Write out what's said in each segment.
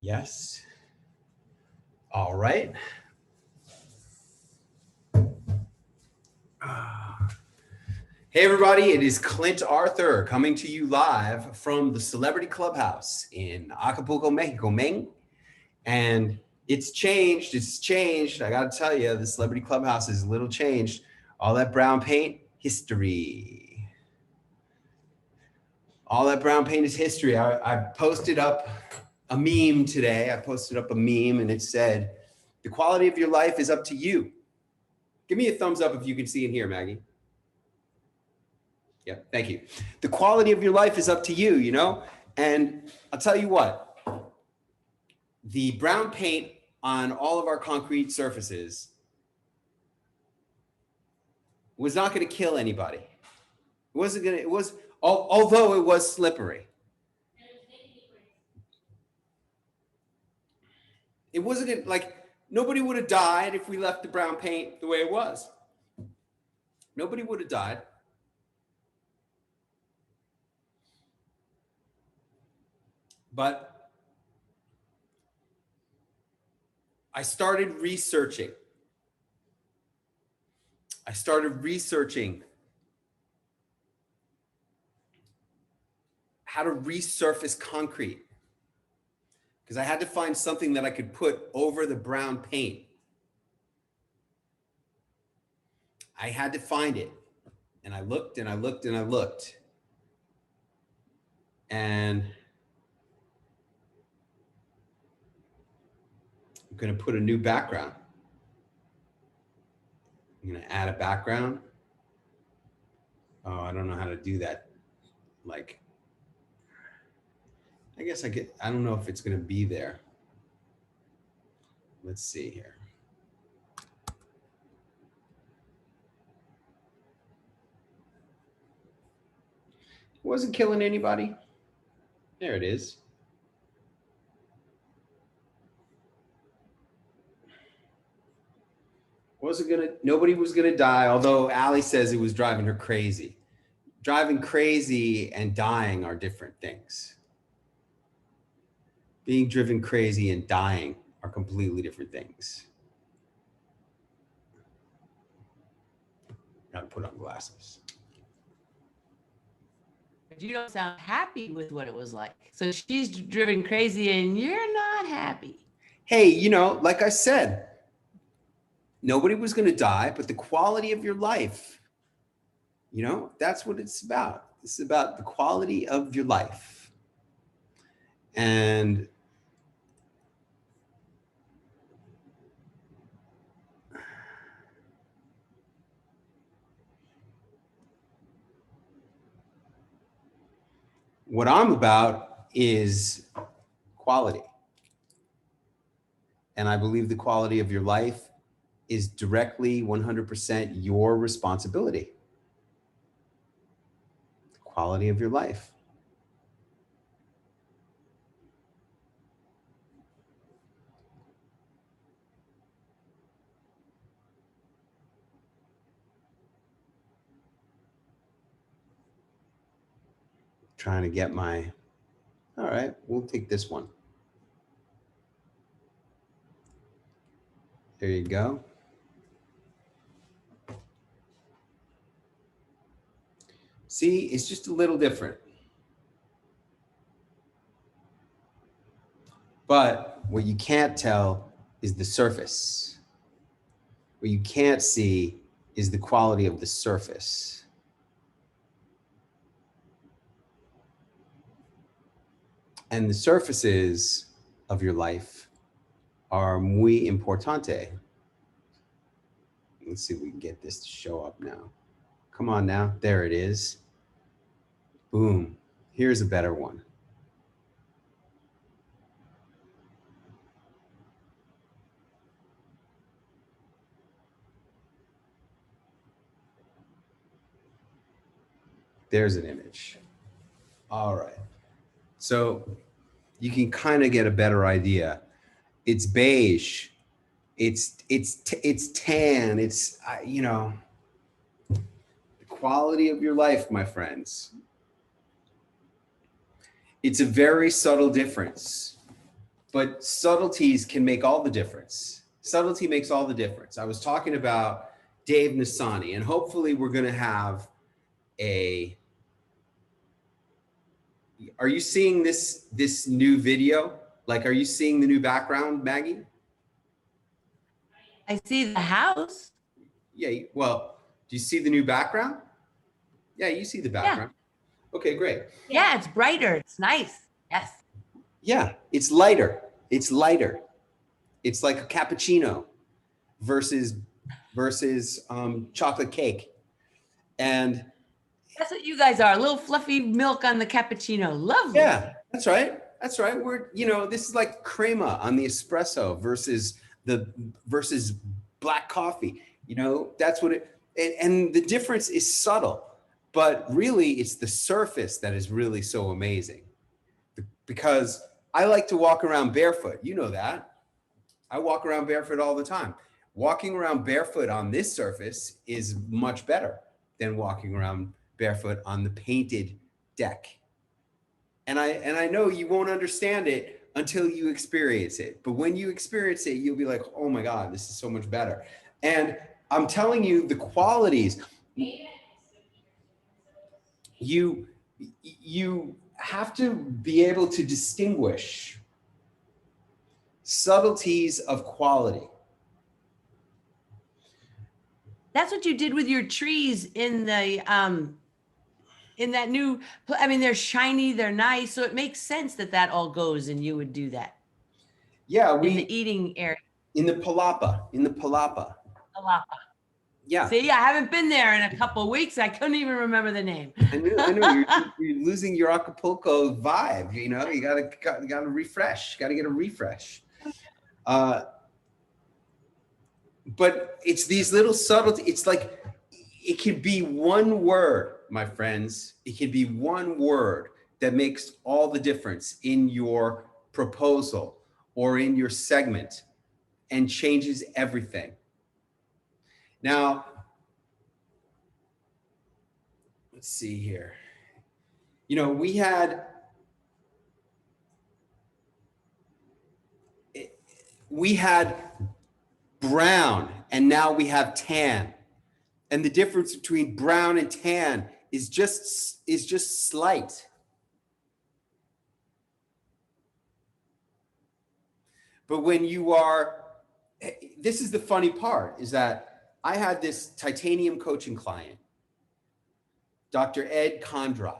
Yes. All right. Hey, everybody. It is Clint Arthur coming to you live from the Celebrity Clubhouse in Acapulco, Mexico, Meng. And it's changed. It's changed. I got to tell you, the Celebrity Clubhouse is a little changed. All that brown paint, history. All that brown paint is history. I posted up a meme today. I posted up a meme and it said, the quality of your life is up to you. Give me a thumbs up if you can see and hear, Maggie. Yeah, thank you. The quality of your life is up to you, you know? And I'll tell you what, the brown paint on all of our concrete surfaces was not going to kill anybody. It wasn't going to, it was, although it was slippery. It wasn't like, nobody would have died if we left the brown paint the way it was. Nobody would have died. But I started researching. How to resurface concrete because I had to find something that I could put over the brown paint. I had to find it. And I looked and I looked and I looked. And I'm going to put a new background. I'm going to add a background. Oh, I don't know how to do that. Like, I guess I don't know if it's going to be there. Let's see here. It wasn't killing anybody. There it is. Nobody was gonna die, although Allie says it was driving her crazy. Driving crazy and dying are different things. Being driven crazy and dying are completely different things. Gotta put on glasses. But you don't sound happy with what it was like. So she's driven crazy and you're not happy. Hey, you know, like I said, nobody was going to die, but the quality of your life, you know, that's what it's about. It's about the quality of your life. And what I'm about is quality. And I believe the quality of your life is directly 100% your responsibility. The quality of your life. Trying to get my, all right, we'll take this one. There you go. See, it's just a little different. But what you can't tell is the surface. What you can't see is the quality of the surface. And the surfaces of your life are muy importante. Let's see if we can get this to show up now. Come on now, there it is. Boom, here's a better one. There's an image. All right. So you can kind of get a better idea. It's beige. It's tan. It's, you know, the quality of your life, my friends. It's a very subtle difference. but subtleties can make all the difference. Subtlety makes all the difference. I was talking about Dave Nasani, and hopefully we're going to have a, are you seeing this new video? Like, are you seeing the new background, Maggie? I see the house. Yeah, well, do you see the new background? Yeah, you see the background. Yeah. Okay, great. Yeah, it's brighter. It's nice. Yes. Yeah, it's lighter. It's lighter. It's like a cappuccino versus chocolate cake. And that's what you guys are. A little fluffy milk on the cappuccino. Lovely. Yeah, that's right. That's right. We're, this is like crema on the espresso versus black coffee. That's what it, and the difference is subtle, but really it's the surface that is really so amazing. Because I like to walk around barefoot. You know that. I walk around barefoot all the time. Walking around barefoot on this surface is much better than walking around barefoot on the painted deck. And I know you won't understand it until you experience it. But when you experience it, you'll be like, oh my God, this is so much better. And I'm telling you the qualities. You have to be able to distinguish subtleties of quality. That's what you did with your trees in the in that new, I mean, they're shiny, they're nice. So it makes sense that all goes and you would do that. Yeah, in the eating area. In the palapa. Palapa. Yeah. See, I haven't been there in a couple of weeks. I couldn't even remember the name. I know. You're losing your Acapulco vibe. You gotta refresh. Got to get a refresh. But it's these little subtleties. It's like it could be one word, my friends. It could be one word that makes all the difference in your proposal or in your segment and changes everything. Now, let's see here. We had brown and now we have tan. And the difference between brown and tan is just slight. But when you are, this is the funny part, is that I had this titanium coaching client, Dr. Ed Condra.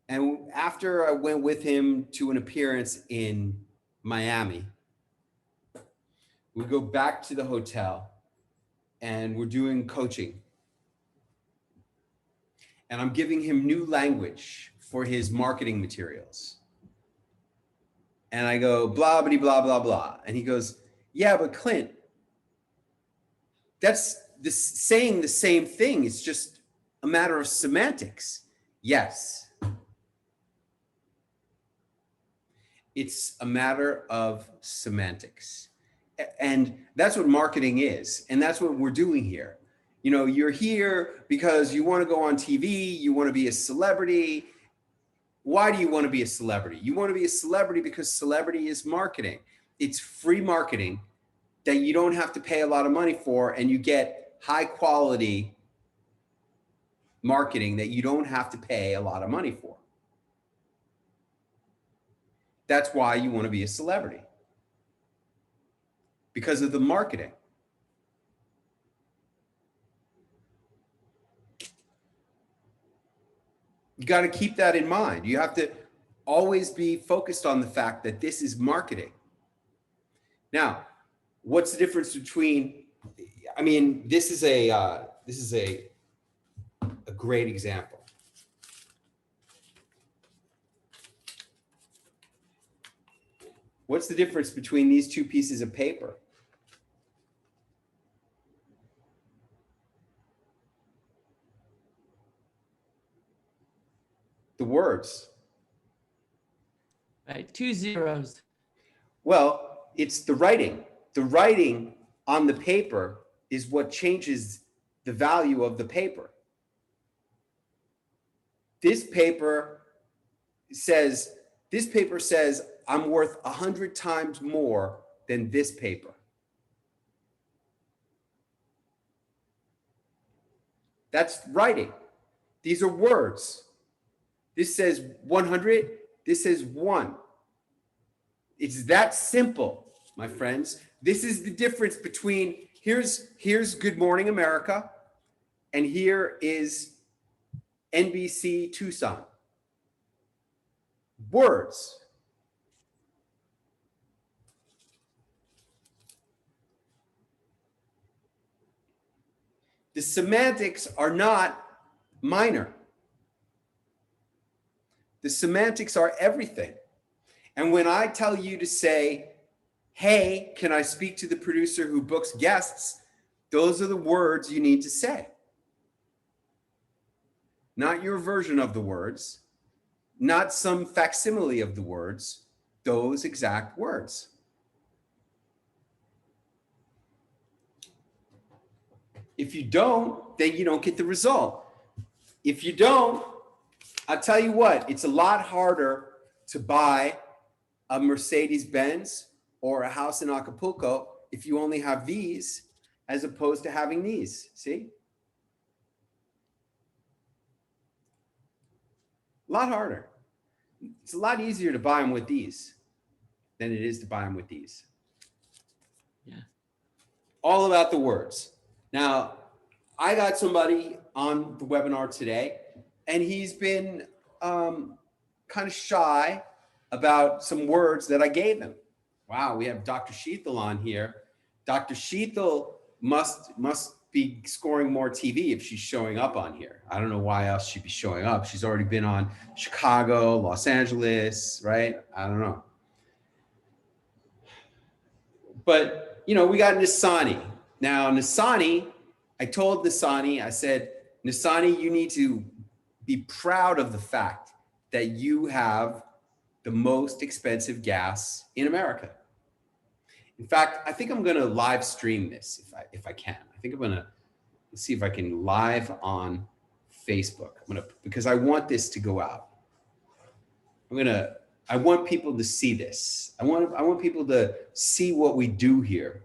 And after I went with him to an appearance in Miami, we go back to the hotel and we're doing coaching. And I'm giving him new language for his marketing materials. And I go, blah, blah, blah, blah, blah. And he goes, yeah, but Clint, that's saying the same thing. It's just a matter of semantics. Yes. It's a matter of semantics. And that's what marketing is. And that's what we're doing here. You're here because you want to go on TV, you want to be a celebrity. Why do you want to be a celebrity? You want to be a celebrity because celebrity is marketing. It's free marketing that you don't have to pay a lot of money for, and you get high quality marketing that you don't have to pay a lot of money for. That's why you want to be a celebrity. Because of the marketing. You got to keep that in mind. You have to always be focused on the fact that this is marketing. Now, what's the difference between, this is a great example. What's the difference between these two pieces of paper? The words. Right, 2 zeros. Well, it's the writing. The writing on the paper is what changes the value of the paper. This paper says, I'm worth 100 times more than this paper. That's writing. These are words. This says 100. This says 1. It's that simple, my friends. This is the difference between here's Good Morning America, and here is NBC Tucson. Words. The semantics are not minor. The semantics are everything. And when I tell you to say, hey, can I speak to the producer who books guests? Those are the words you need to say. Not your version of the words, not some facsimile of the words, those exact words. If you don't, then you don't get the result. If you don't, I'll tell you what, it's a lot harder to buy a Mercedes-Benz or a house in Acapulco if you only have these as opposed to having these. See? A lot harder. It's a lot easier to buy them with these than it is to buy them with these. Yeah. All about the words. Now, I got somebody on the webinar today, and he's been kind of shy about some words that I gave him. Wow, we have Dr. Sheethal on here. Dr. Sheethal must be scoring more TV if she's showing up on here. I don't know why else she'd be showing up. She's already been on Chicago, Los Angeles, right? I don't know. But, you know, we got Nisani. Now, Nisani, I told Nisani, I said, Nisani, you need to be proud of the fact that you have the most expensive gas in America. In fact, I think I'm going to live stream this if I can. I think I'm going to see if I can live on Facebook. Because I want this to go out. I want people to see this. I want people to see what we do here.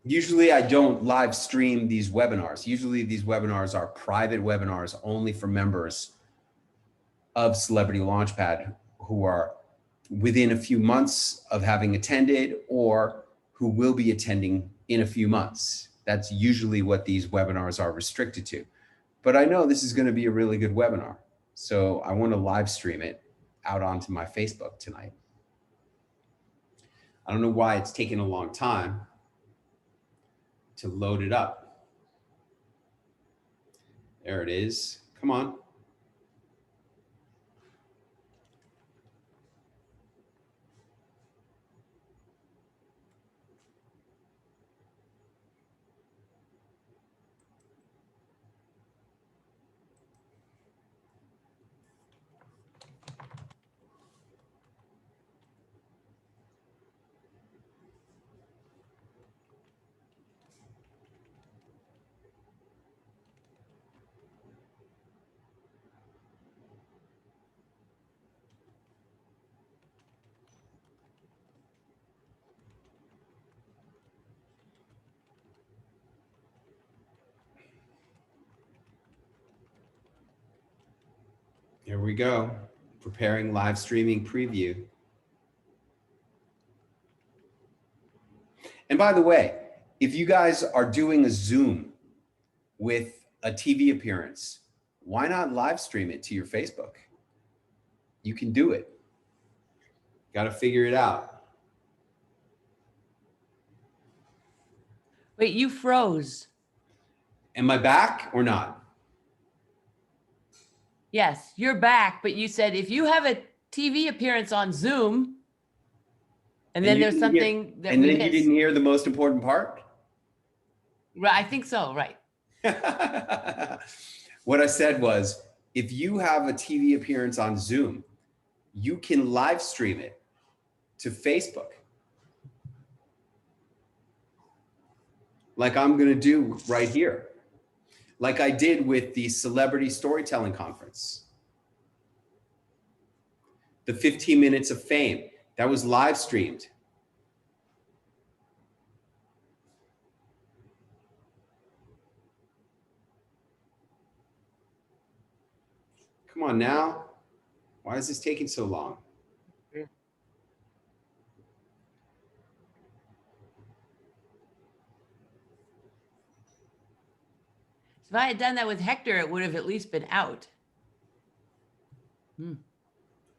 Usually I don't live stream these webinars. Usually these webinars are private webinars only for members of Celebrity Launchpad who are within a few months of having attended or who will be attending in a few months. That's usually what these webinars are restricted to. But I know this is going to be a really good webinar. So I want to live stream it out onto my Facebook tonight. I don't know why it's taking a long time to load it up. There it is. Come on. Here we go. Preparing live streaming preview. And by the way, if you guys are doing a Zoom with a TV appearance, why not live stream it to your Facebook? You can do it. Got to figure it out. Wait, you froze. Am I back or not? Yes, you're back, but you said if you have a TV appearance on Zoom, and then there's something that and we then missed. you didn't hear the most important part? Right, I think so, right. What I said was, if you have a TV appearance on Zoom, you can live stream it to Facebook. Like I'm going to do right here. Like I did with the Celebrity Storytelling Conference. The 15 minutes of fame, that was live streamed. Come on now. Why is this taking so long? If I had done that with Hector, it would have at least been out.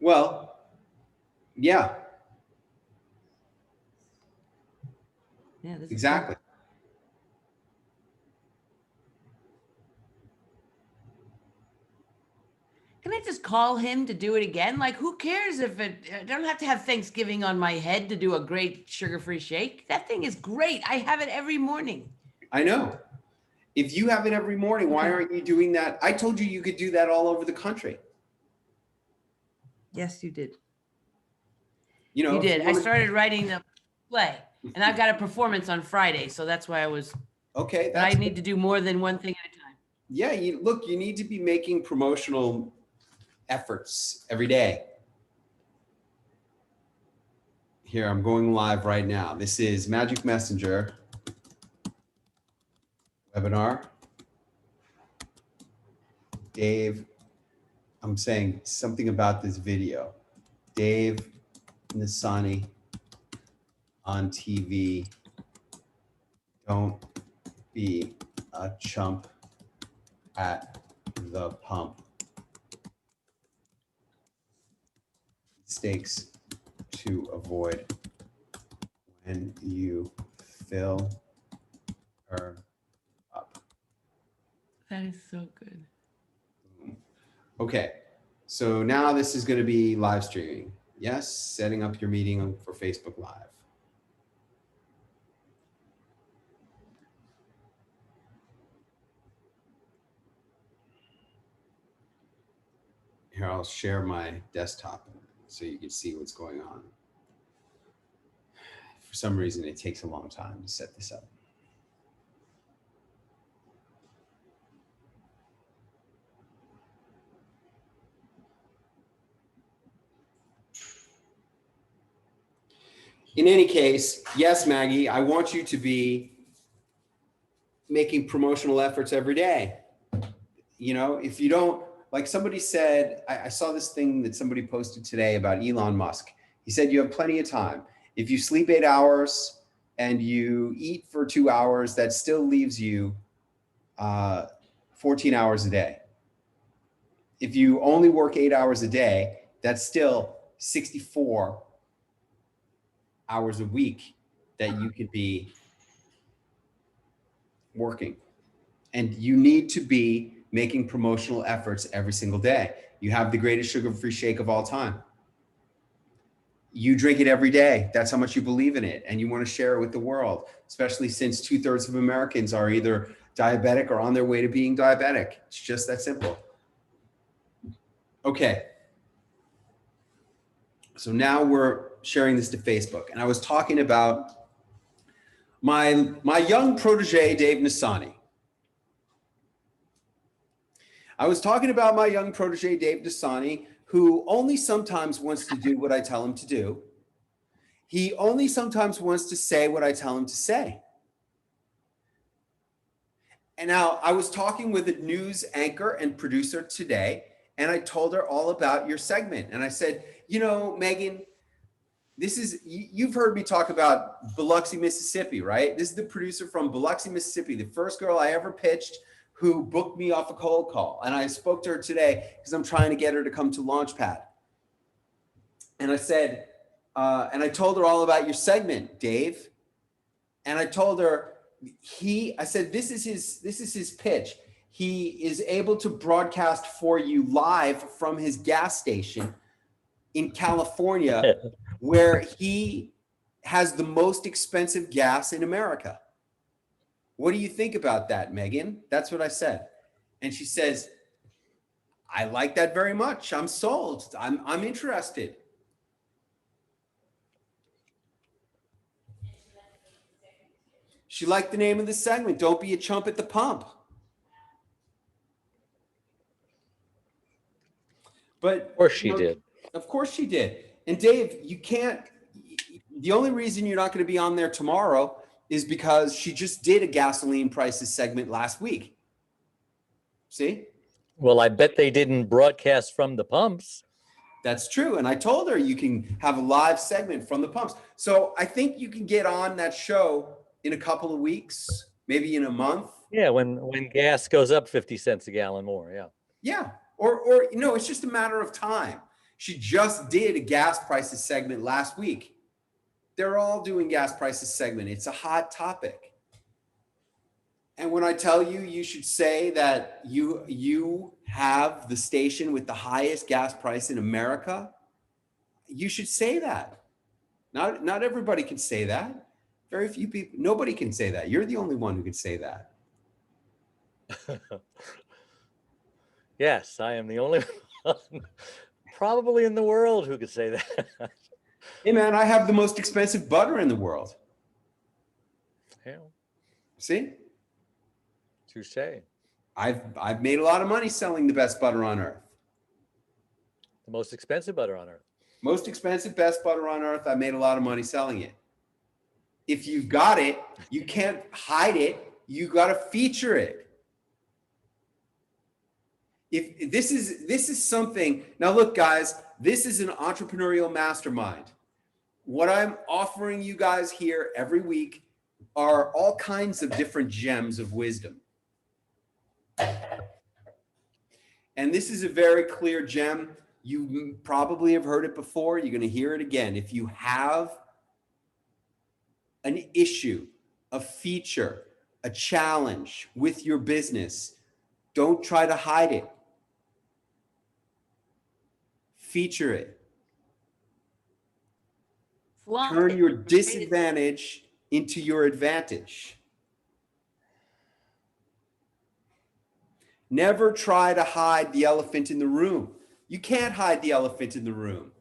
Well, yeah. Yeah, this Exactly. Is Can I just call him to do it again? Like, who cares if I don't have to have Thanksgiving on my head to do a great sugar-free shake. That thing is great. I have it every morning. I know. If you have it every morning, why aren't you doing that? I told you you could do that all over the country. Yes, you did. You know, you did. I started writing the play, and I've got a performance on Friday, so that's why I was. Okay, I need to do more than one thing at a time. Yeah, you need to be making promotional efforts every day. Here, I'm going live right now. This is Magic Messenger webinar. Dave, I'm saying something about this video. Dave Nisani on TV. Don't be a chump at the pump. Mistakes to avoid when you fill her up. That is so good. Okay, so now this is going to be live streaming. Yes, setting up your meeting for Facebook Live. Here, I'll share my desktop so you can see what's going on. For some reason, it takes a long time to set this up. In any case, yes, Maggie, I want you to be making promotional efforts every day. You know, if you don't, like somebody said, I saw this thing that somebody posted today about Elon Musk. He said, you have plenty of time. If you sleep 8 hours and you eat for 2 hours, that still leaves you 14 hours a day. If you only work 8 hours a day, that's still 64 hours a week that you could be working. And you need to be making promotional efforts every single day. You have the greatest sugar-free shake of all time. You drink it every day. That's how much you believe in it. And you want to share it with the world, especially since 2/3 of Americans are either diabetic or on their way to being diabetic. It's just that simple. Okay. So now we're sharing this to Facebook. And I was talking about my young protege, Dave Nisani. I was talking about my young protege, Dave Nisani, who only sometimes wants to do what I tell him to do. He only sometimes wants to say what I tell him to say. And now I was talking with a news anchor and producer today, and I told her all about your segment. And I said, you know, Megan, you've heard me talk about Biloxi, Mississippi, right? This is the producer from Biloxi, Mississippi, the first girl I ever pitched who booked me off a cold call. And I spoke to her today because I'm trying to get her to come to Launchpad. And I said, and I told her all about your segment, Dave. And I told her, I said, this is his pitch. He is able to broadcast for you live from his gas station in California, where he has the most expensive gas in America. What do you think about that, Megan? That's what I said. And she says, I like that very much. I'm sold. I'm interested. She liked the name of the segment. Don't be a chump at the pump. But Of course she did. Of course she did. And Dave, you can't, the only reason you're not going to be on there tomorrow is because she just did a gasoline prices segment last week. See? Well, I bet they didn't broadcast from the pumps. That's true. And I told her you can have a live segment from the pumps. So I think you can get on that show in a couple of weeks, maybe in a month. Yeah, when gas goes up 50 cents a gallon more. Yeah. Yeah. Or it's just a matter of time. She just did a gas prices segment last week. They're all doing gas prices segment. It's a hot topic. And when I tell you, you should say that you have the station with the highest gas price in America, you should say that. Not everybody can say that. Very few people, nobody can say that. You're the only one who can say that. Yes, I am the only one probably in the world who could say that. Hey man, I have the most expensive butter in the world. Yeah. See? Touche. I've made a lot of money selling the best butter on earth. The most expensive butter on earth. Most expensive, best butter on earth. I made a lot of money selling it. If you've got it, you can't hide it. You got to feature it. If this is something, now look guys, this is an entrepreneurial mastermind. What I'm offering you guys here every week are all kinds of different gems of wisdom. And this is a very clear gem. You probably have heard it before. You're going to hear it again. If you have an issue, a feature, a challenge with your business, don't try to hide it. Feature it. Turn your disadvantage into your advantage. Never try to hide the elephant in the room. You can't hide the elephant in the room.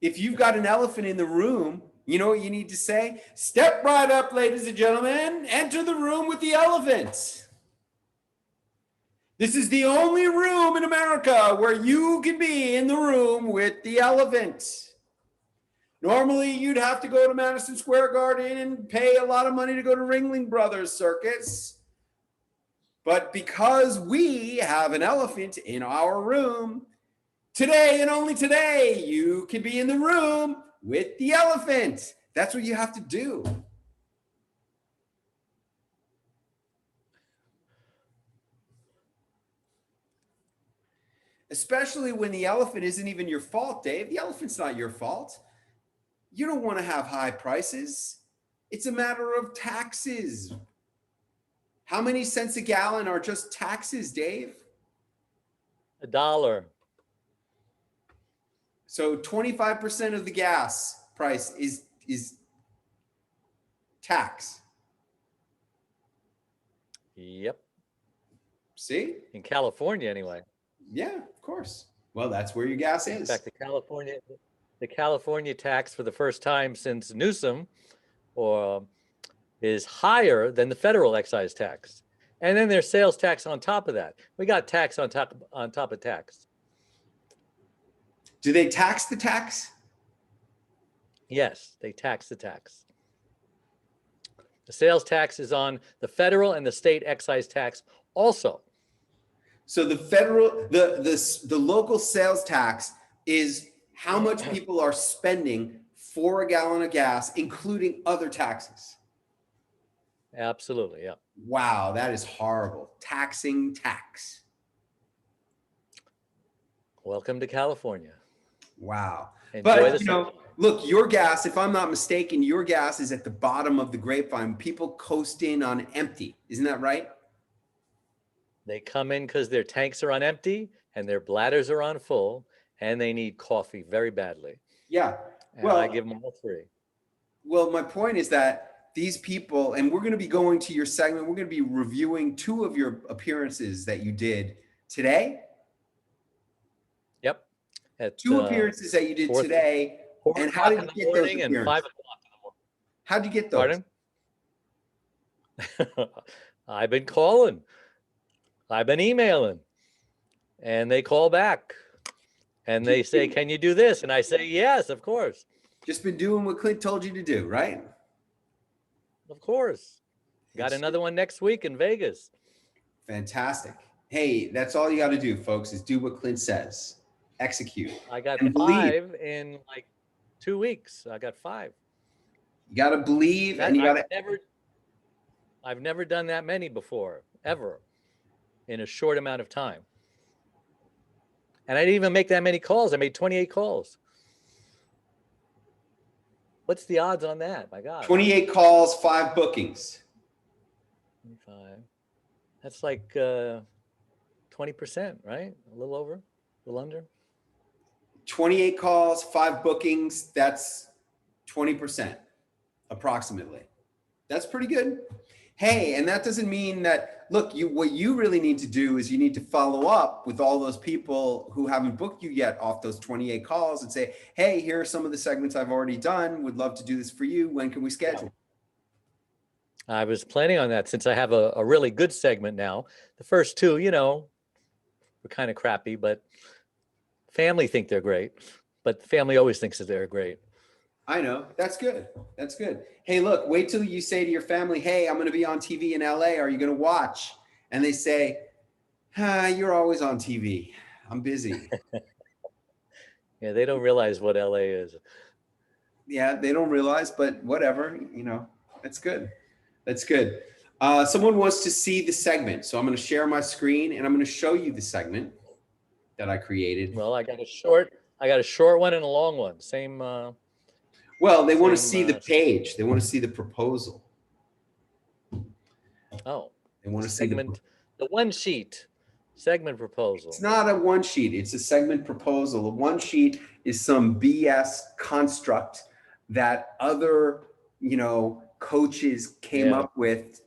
If you've got an elephant in the room, you know what you need to say? Step right up, ladies and gentlemen. Enter the room with the elephant. This is the only room in America where you can be in the room with the elephant. Normally, you'd have to go to Madison Square Garden and pay a lot of money to go to Ringling Brothers Circus. But because we have an elephant in our room, today and only today, you can be in the room with the elephant. That's what you have to do. Especially when the elephant isn't even your fault, Dave. The elephant's not your fault. You don't want to have high prices. It's a matter of taxes. How many cents a gallon are just taxes, Dave? $1. So 25% of the gas price is tax. Yep. See? In California, anyway. Yeah, of course. Well, that's where your gas is. In fact, the California tax for the first time since Newsom is higher than the federal excise tax. And then there's sales tax on top of that. We got tax on top of tax. Do they tax the tax? Yes, they tax the tax. The sales tax is on the federal and the state excise tax also. So the federal, the local sales tax is how much people are spending for a gallon of gas, including other taxes. Absolutely, yeah. Wow, that is horrible. Taxing tax. Welcome to California. Wow. Enjoy But, the look, your gas, if I'm not mistaken, your gas is at the bottom of the grapevine. People coast in on empty. Isn't that right? They come in because their tanks are on empty and their bladders are on full, and they need coffee very badly. Yeah. And I give them all free. Well, my point is that these people, and we're going to be going to your segment, we're going to be reviewing 2 of your appearances that you did today. Yep. At 2 appearances that you did 4 today. And how o'clock did in you the get those morning and 5 appearances? o'clock in the morning. How'd you get those? Pardon? I've been calling. I've been emailing. And they call back. And they say, can you do this? And I say, yes, of course. Just been doing what Clint told you to do, right? Of course. Got It's another one next week in Vegas. fantastic. Hey, that's all you got to do, folks, is do what Clint says. Execute. I got And believe. 5 in like 2 weeks. I got 5. You got to believe, That, and you got to. I've never done that many before, ever, in a short amount of time. And I didn't even make that many calls. I made 28 calls. What's the odds on that? My God. 28 calls, 5 bookings. 25. That's like 20%, right? A little over, a little under. 28 calls, 5 bookings. That's 20%, approximately. That's pretty good. Hey, and that doesn't mean that, look, what you really need to do is you need to follow up with all those people who haven't booked you yet off those 28 calls and say, hey, here are some of the segments I've already done. Would love to do this for you. When can we schedule? I was planning on that since I have a really good segment now. The first 2, were kind of crappy, but family think they're great. But family always thinks that they're great. I know. That's good. That's good. Hey, look, wait till you say to your family, hey, I'm going to be on TV in LA. Are you going to watch? And they say, you're always on TV. I'm busy. Yeah, they don't realize what LA is. Yeah, they don't realize, but whatever, that's good. That's good. Someone wants to see the segment. So I'm going to share my screen and I'm going to show you the segment that I created. Well, I got a short one and a long one. Same. Well, they want to see the page. They want to see the proposal. Oh, they want to see the one sheet segment proposal. It's not a one sheet. It's a segment proposal. A one sheet is some BS construct that other, coaches came up with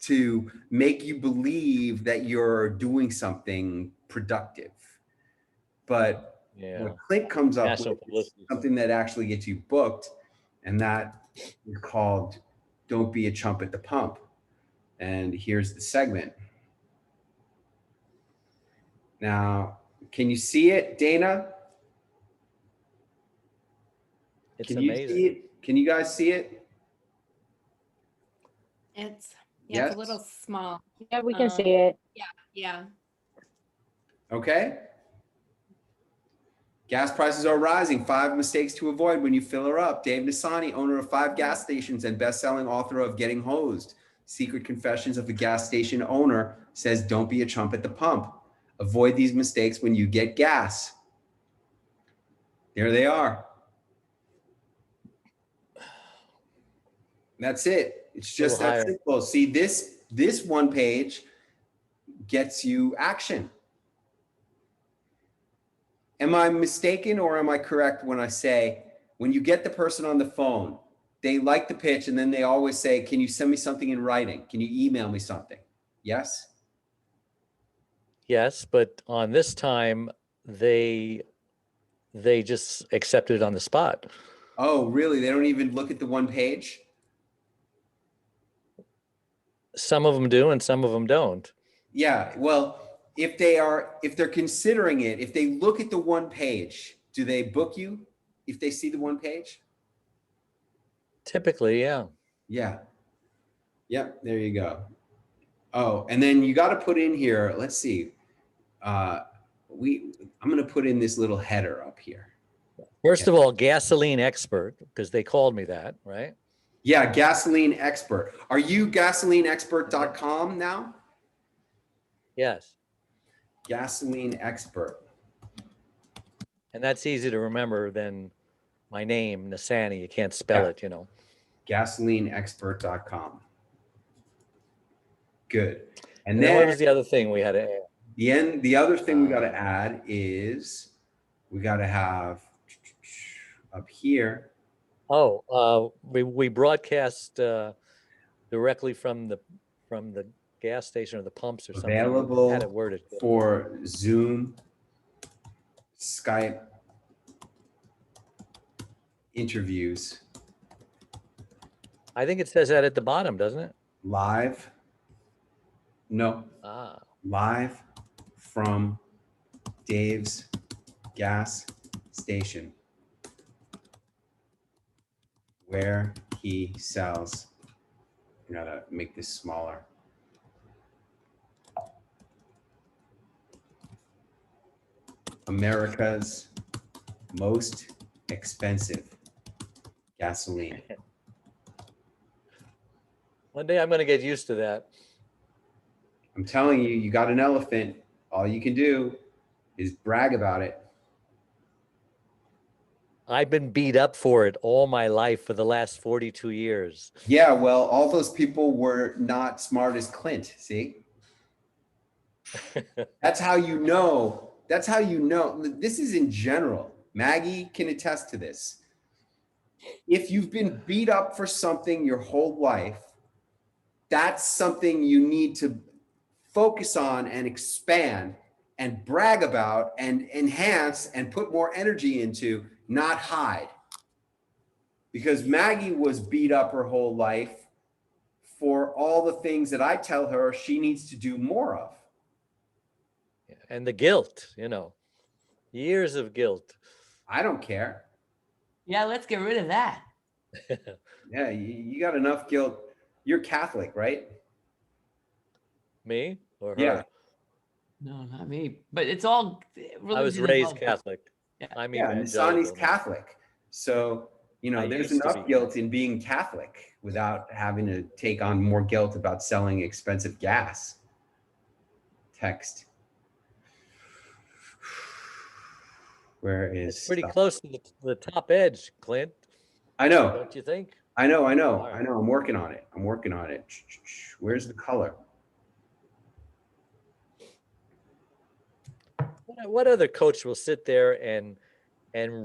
to make you believe that you're doing something productive. But what Clint comes up with is something that actually gets you booked, and that is called Don't Be a Chump at the Pump. And here's the segment. Now, can you see it, Dana? It's can amazing. You see it? Can you guys see it? It's yes? It's a little small. Yeah, we can see it. Yeah. Okay. Gas prices are rising. 5 mistakes to avoid when you fill her up. Dave Nasani, owner of 5 gas stations and best-selling author of Getting Hosed. Secret Confessions of a Gas Station Owner, says don't be a chump at the pump. Avoid these mistakes when you get gas. There they are. That's it. It's just that simple. See, this one page gets you action. Am I mistaken or am I correct when I say, when you get the person on the phone, they like the pitch and then they always say, can you send me something in writing? Can you email me something? Yes? Yes, but on this time, they just accept it on the spot. Oh, really? They don't even look at the one page? Some of them do and some of them don't. Yeah, well, if they're considering it, if they look at the one page, do they book you if they see the one page? Typically, yeah. Yeah. Yep, there you go. Oh, and then you got to put in here, let's see. I'm going to put in this little header up here. First of all, gasoline expert, because they called me that, right? Yeah, gasoline expert. Are you gasolineexpert.com now? Yes. Gasoline expert. And that's easy to remember than my name, Nasani. You can't spell it, Gasolineexpert.com. Good. And then what was the other thing we had to add? The other thing we got to add is we got to have up here, We broadcast directly from the gas station or the pumps or something. You had it Available worded. for Zoom, Skype interviews, I think it says that at the bottom, doesn't it? live. No, Ah, live from Dave's gas station, where he sells. I gotta make this smaller. America's most expensive gasoline. one day I'm going to get used to that. I'm telling you, you got an elephant. All you can do is brag about it. I've been beat up for it all my life for the last 42 years. Yeah, well, all those people were not smart as Clint, see? That's how you know. That's how you know. This is in general. Maggie can attest to this. If you've been beat up for something your whole life, that's something you need to focus on and expand and brag about and enhance and put more energy into, not hide. Because Maggie was beat up her whole life for all the things that I tell her she needs to do more of. And the guilt, years of guilt. I don't care. Yeah, let's get rid of that. Yeah, you got enough guilt. You're Catholic, right? Me or her? Yeah. No, not me. But it's all I was religion is raised all- Catholic. Yeah. I'm Yeah, Nisani's evangelical. Catholic. So, I there's used to enough be guilt in being Catholic without having to take on more guilt about selling expensive gas. Text. Where is It's pretty stuff? close to the top edge, Clint. I know. Don't you think? I know. right. I'm working on it. Where's the color? What other coach will sit there and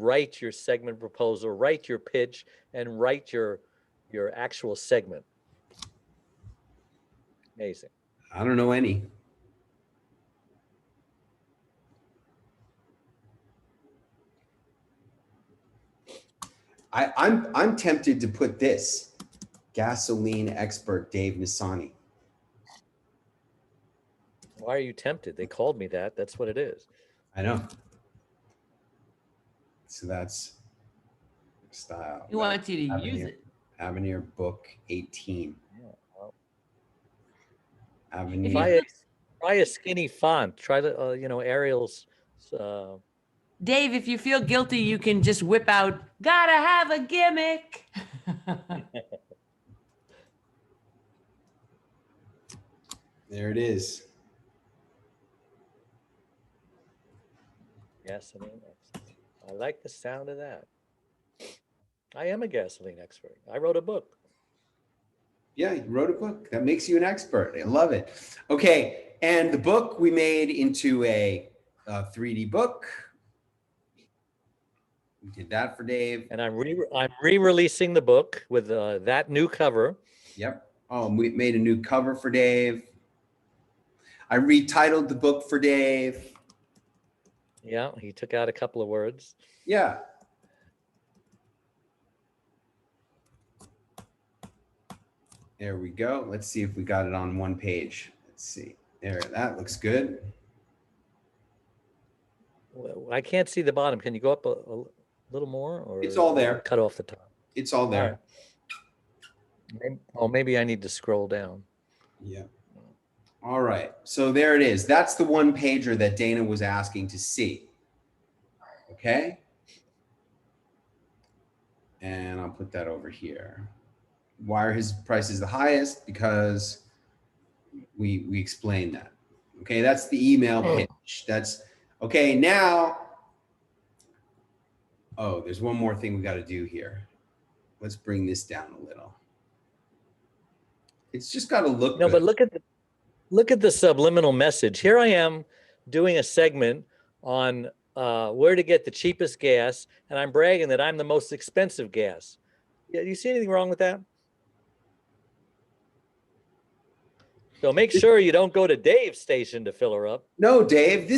write your segment proposal, write your pitch, and write your actual segment? Amazing. I don't know any. I'm tempted to put this gasoline expert Dave Nisani. Why are you tempted? They called me that. That's what it is. I know. So that's style. He wants you to use it. Avenir book 18. Yeah, well, Avenir. try a skinny font. Try the Arial's. Dave, if you feel guilty, you can just whip out, gotta have a gimmick. There it is. Gasoline expert. I like the sound of that. I am a gasoline expert. I wrote a book. Yeah, you wrote a book. That makes you an expert. I love it. Okay, and the book we made into a 3D book. We did that for Dave. And I'm re-releasing the book with that new cover. Yep. Oh, we made a new cover for Dave. I retitled the book for Dave. Yeah, he took out a couple of words. Yeah. There we go. Let's see if we got it on one page. Let's see. There, that looks good. Well, I can't see the bottom. Can you go up a little more? Or It's all there. Cut off the top. It's all there. Oh, maybe I need to scroll down. Yeah. All right. So there it is. That's the one pager that Dana was asking to see. Okay. And I'll put that over here. Why are his prices the highest? Because we explained that. Okay, that's the email pitch. That's okay. Now, oh, there's one more thing we got to do here. Let's bring this down a little. It's just got to look No, good. but look at the subliminal message. Here I am doing a segment on where to get the cheapest gas, and I'm bragging that I'm the most expensive gas. Yeah, do you see anything wrong with that? So make sure you don't go to Dave's station to fill her up. No, Dave,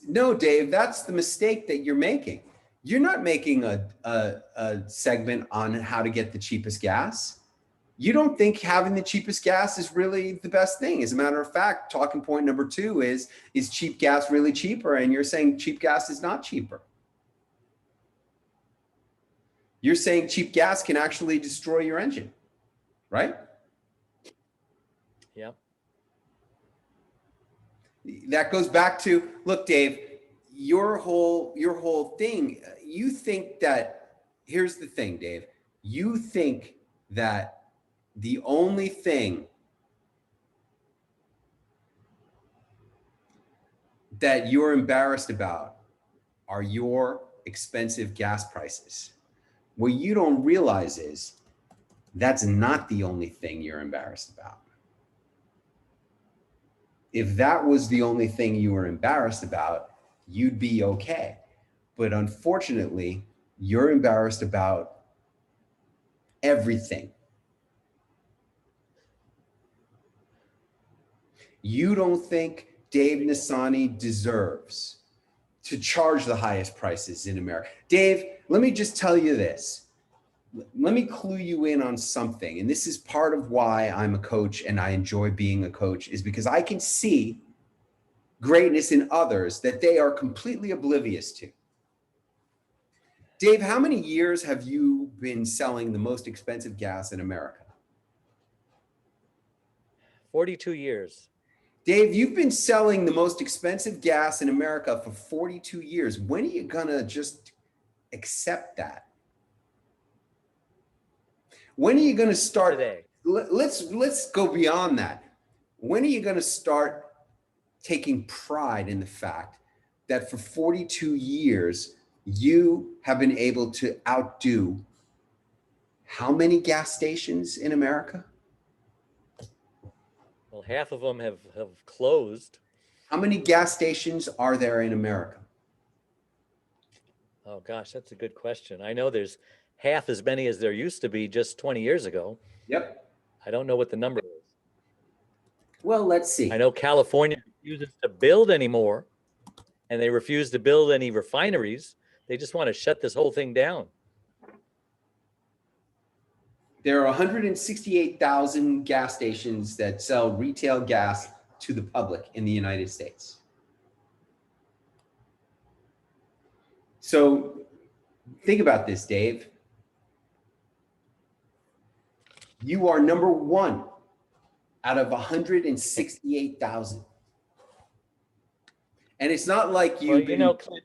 no, Dave, that's the mistake that you're making. You're not making a segment on how to get the cheapest gas. You don't think having the cheapest gas is really the best thing. As a matter of fact, talking point number 2 is cheap gas really cheaper? And you're saying cheap gas is not cheaper. You're saying cheap gas can actually destroy your engine, right? Yeah. That goes back to, look, Dave, your whole thing, you think that, here's the thing, Dave, you think that the only thing that you're embarrassed about are your expensive gas prices. What you don't realize is that's not the only thing you're embarrassed about. If that was the only thing you were embarrassed about, you'd be okay. But unfortunately, you're embarrassed about everything. You don't think Dave Nassani deserves to charge the highest prices in America. Dave, let me just tell you this. Let me clue you in on something. And this is part of why I'm a coach and I enjoy being a coach, is because I can see greatness in others that they are completely oblivious to. Dave, how many years have you been selling the most expensive gas in America? 42 years. Dave, you've been selling the most expensive gas in America for 42 years. When are you gonna just accept that? When are you gonna start? Today. Let's go beyond that. When are you gonna start taking pride in the fact that for 42 years, you have been able to outdo how many gas stations in America? Well, half of them have closed. How many gas stations are there in America? Oh gosh, that's a good question. I know there's half as many as there used to be just 20 years ago. Yep. I don't know what the number is. Well, let's see. I know California refuses to build anymore, and they refuse to build any refineries. They just want to shut this whole thing down. There are 168,000 gas stations that sell retail gas to the public in the United States. So think about this, Dave. You are number 1 out of 168,000. And it's not like Well, you know, Clint,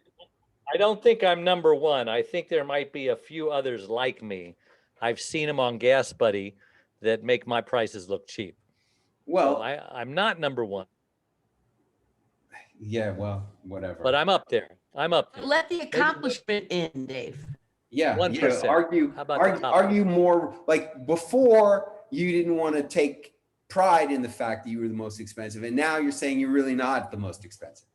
I don't think I'm number 1. I think there might be a few others like me. I've seen them on Gas Buddy that make my prices look cheap. Well, so I'm not number 1. Yeah, well, whatever. But I'm up there. I'm up there. Let the accomplishment in, Dave. Yeah, 1%. Argue more. Like before, you didn't want to take pride in the fact that you were the most expensive, and now you're saying you're really not the most expensive.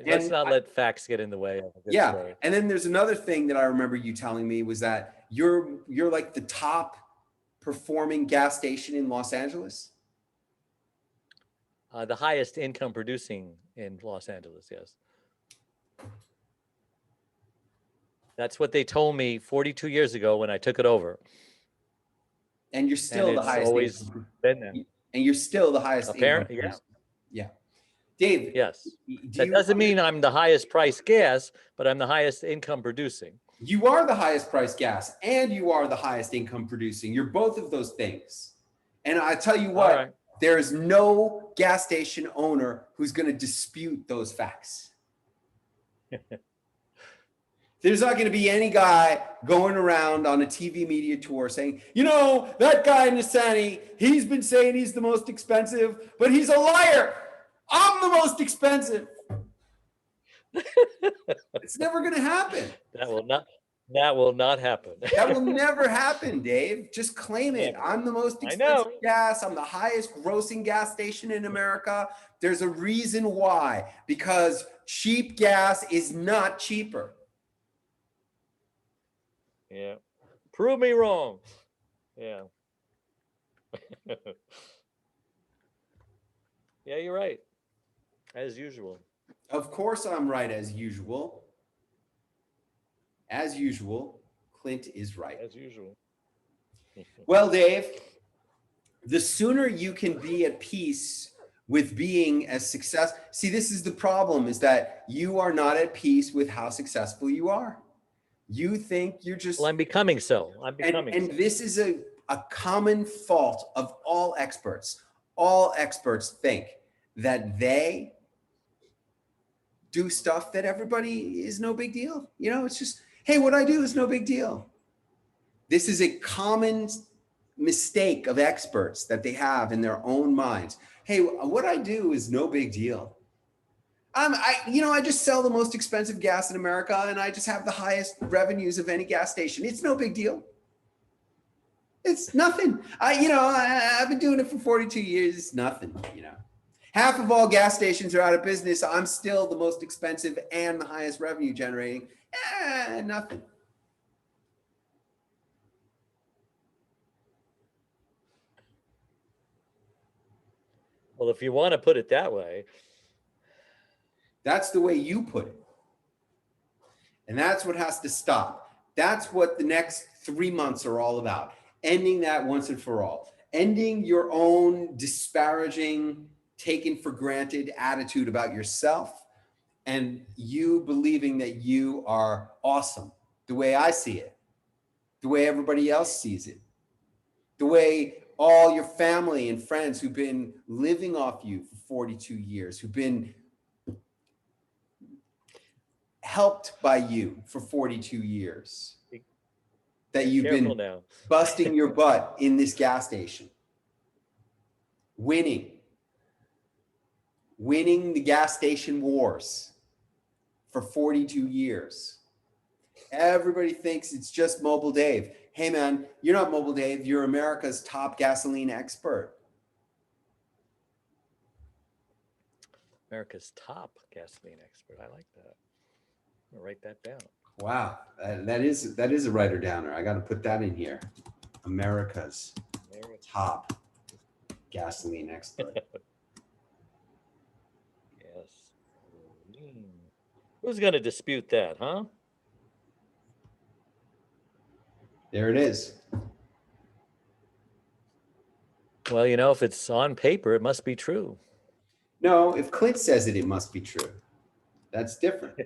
Let's not let facts get in the way of a good story. And then there's another thing that I remember you telling me was that you're like the top performing gas station in Los Angeles. The highest income producing in Los Angeles, yes. That's what they told me 42 years ago when I took it over. And you're still the highest. Always been there. And you're still the highest. Apparently, yeah. Yeah. Dave. Yes. That doesn't mean I'm the highest price gas, but I'm the highest income producing. You are the highest price gas and you are the highest income producing. You're both of those things. And I tell you what, there is no gas station owner who's going to dispute those facts. There's not going to be any guy going around on a TV media tour saying, you know, that guy Nassani, he's been saying he's the most expensive, but he's a liar. I'm the most expensive. It's never going to happen. That will not happen. That will never happen, Dave. Just claim it. I'm the most expensive gas. I'm the highest grossing gas station in America. There's a reason why. Because cheap gas is not cheaper. Yeah. Prove me wrong. Yeah. Yeah, you're right. As usual. Of course, I'm right as usual. As usual, Clint is right. As usual. Well, Dave, the sooner you can be at peace with being as success. See, this is the problem, is that you are not at peace with how successful you are. You think you're just, Well, I'm becoming so. I'm becoming and so. this is a common fault of all experts. All experts think that they do stuff that everybody is no big deal. You know, it's just, hey, what I do is no big deal. This is a common mistake of experts that they have in their own minds. Hey, what I do is no big deal. I just sell the most expensive gas in America, and I just have the highest revenues of any gas station. It's no big deal. It's nothing. I've been doing it for 42 years. It's nothing. Half of all gas stations are out of business. I'm still the most expensive and the highest revenue generating. Nothing. Well, if you want to put it that way. That's the way you put it. And that's what has to stop. That's what the next 3 months are all about. Ending that once and for all. Ending your own disparaging, taken for granted attitude about yourself, and you believing that you are awesome the way I see it, the way everybody else sees it, the way all your family and friends who've been living off you for 42 years, who've been helped by you for 42 years, that you've been now. busting your butt in this gas station, winning the gas station wars for 42 years. Everybody thinks it's just Mobile Dave. Hey man, you're not Mobile Dave. You're America's top gasoline expert. America's top gasoline expert. I like that. I'm gonna write that down. Wow, that is a writer downer. I got to put that in here. America's top gasoline expert. Yes. Who's gonna dispute that, huh? There it is. Well, if it's on paper, it must be true. No, if Clint says it, it must be true. That's different.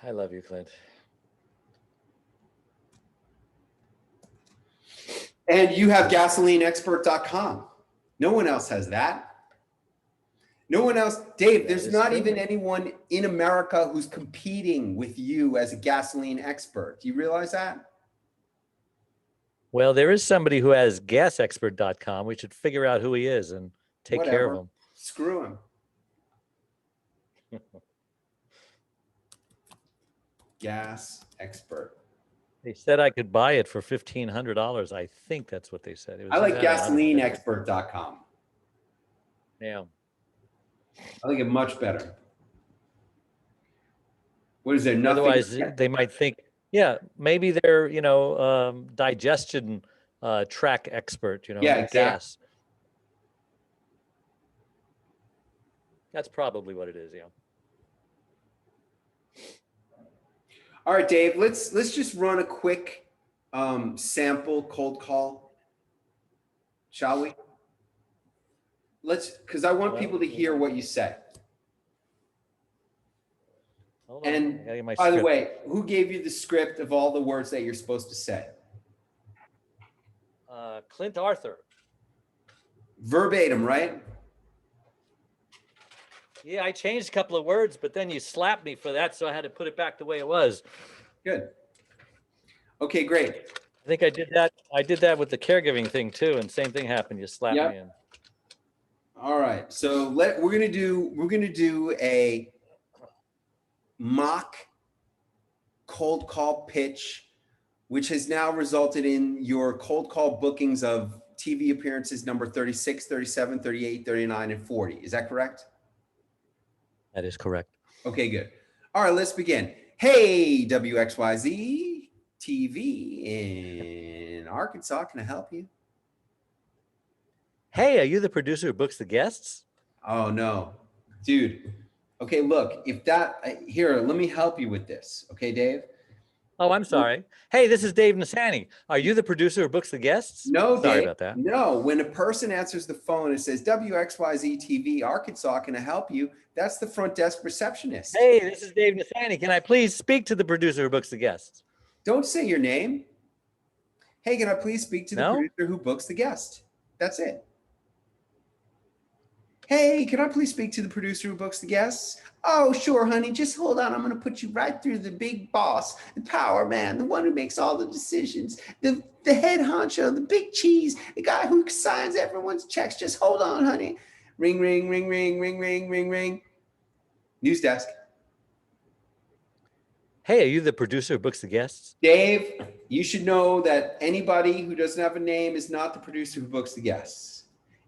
I love you, Clint. And you have gasolineexpert.com. No one else has that. No one else. Dave, there's not even anyone in America who's competing with you as a gasoline expert. Do you realize that? Well, there is somebody who has gasexpert.com. We should figure out who he is and take care of him. Screw him. Gas expert. They said I could buy it for $1,500. I think that's what they said. I like gasolineexpert.com. Yeah. I like it much better. What is there? Nothing. Otherwise, they might think, yeah, maybe they're, digestion track expert, Yeah, exactly. gas. That's probably what it is, yeah. All right, Dave, let's just run a quick sample cold call, shall we? Because I want people to hear what you say. And by the way, who gave you the script of all the words that you're supposed to say? Clint Arthur. Verbatim, right? Yeah, I changed a couple of words, but then you slapped me for that, so I had to put it back the way it was. Good. Okay, great. I think I did that. I did that with the caregiving thing too, and same thing happened. You slapped me in. All right. So we're gonna do a mock cold call pitch, which has now resulted in your cold call bookings of TV appearances number 36, 37, 38, 39, and 40. Is that correct? That is correct. Okay, good. All right, let's begin. Hey, WXYZ TV in Arkansas. Can I help you? Hey, are you the producer who books the guests? Oh, no. Dude. Okay, look, if that, here, let me help you with this. Okay, Dave? Oh, I'm sorry. Hey, this is Dave Nasani. Are you the producer who books the guests? No, Sorry Dave. about that. No, when a person answers the phone and says, WXYZ TV, Arkansas, can I help you? That's the front desk receptionist. Hey, this is Dave Nasani. Can I please speak to the producer who books the guests? Don't say your name. Hey, can I please speak to the No? producer who books the guest? That's it. Hey, can I please speak to the producer who books the guests? Oh, sure, honey. Just hold on. I'm going to put you right through the big boss, the power man, the one who makes all the decisions, the head honcho, the big cheese, the guy who signs everyone's checks. Just hold on, honey. Ring, ring, ring, ring, ring, ring, ring, ring. News desk. Hey, are you the producer who books the guests? Dave, you should know that anybody who doesn't have a name is not the producer who books the guests.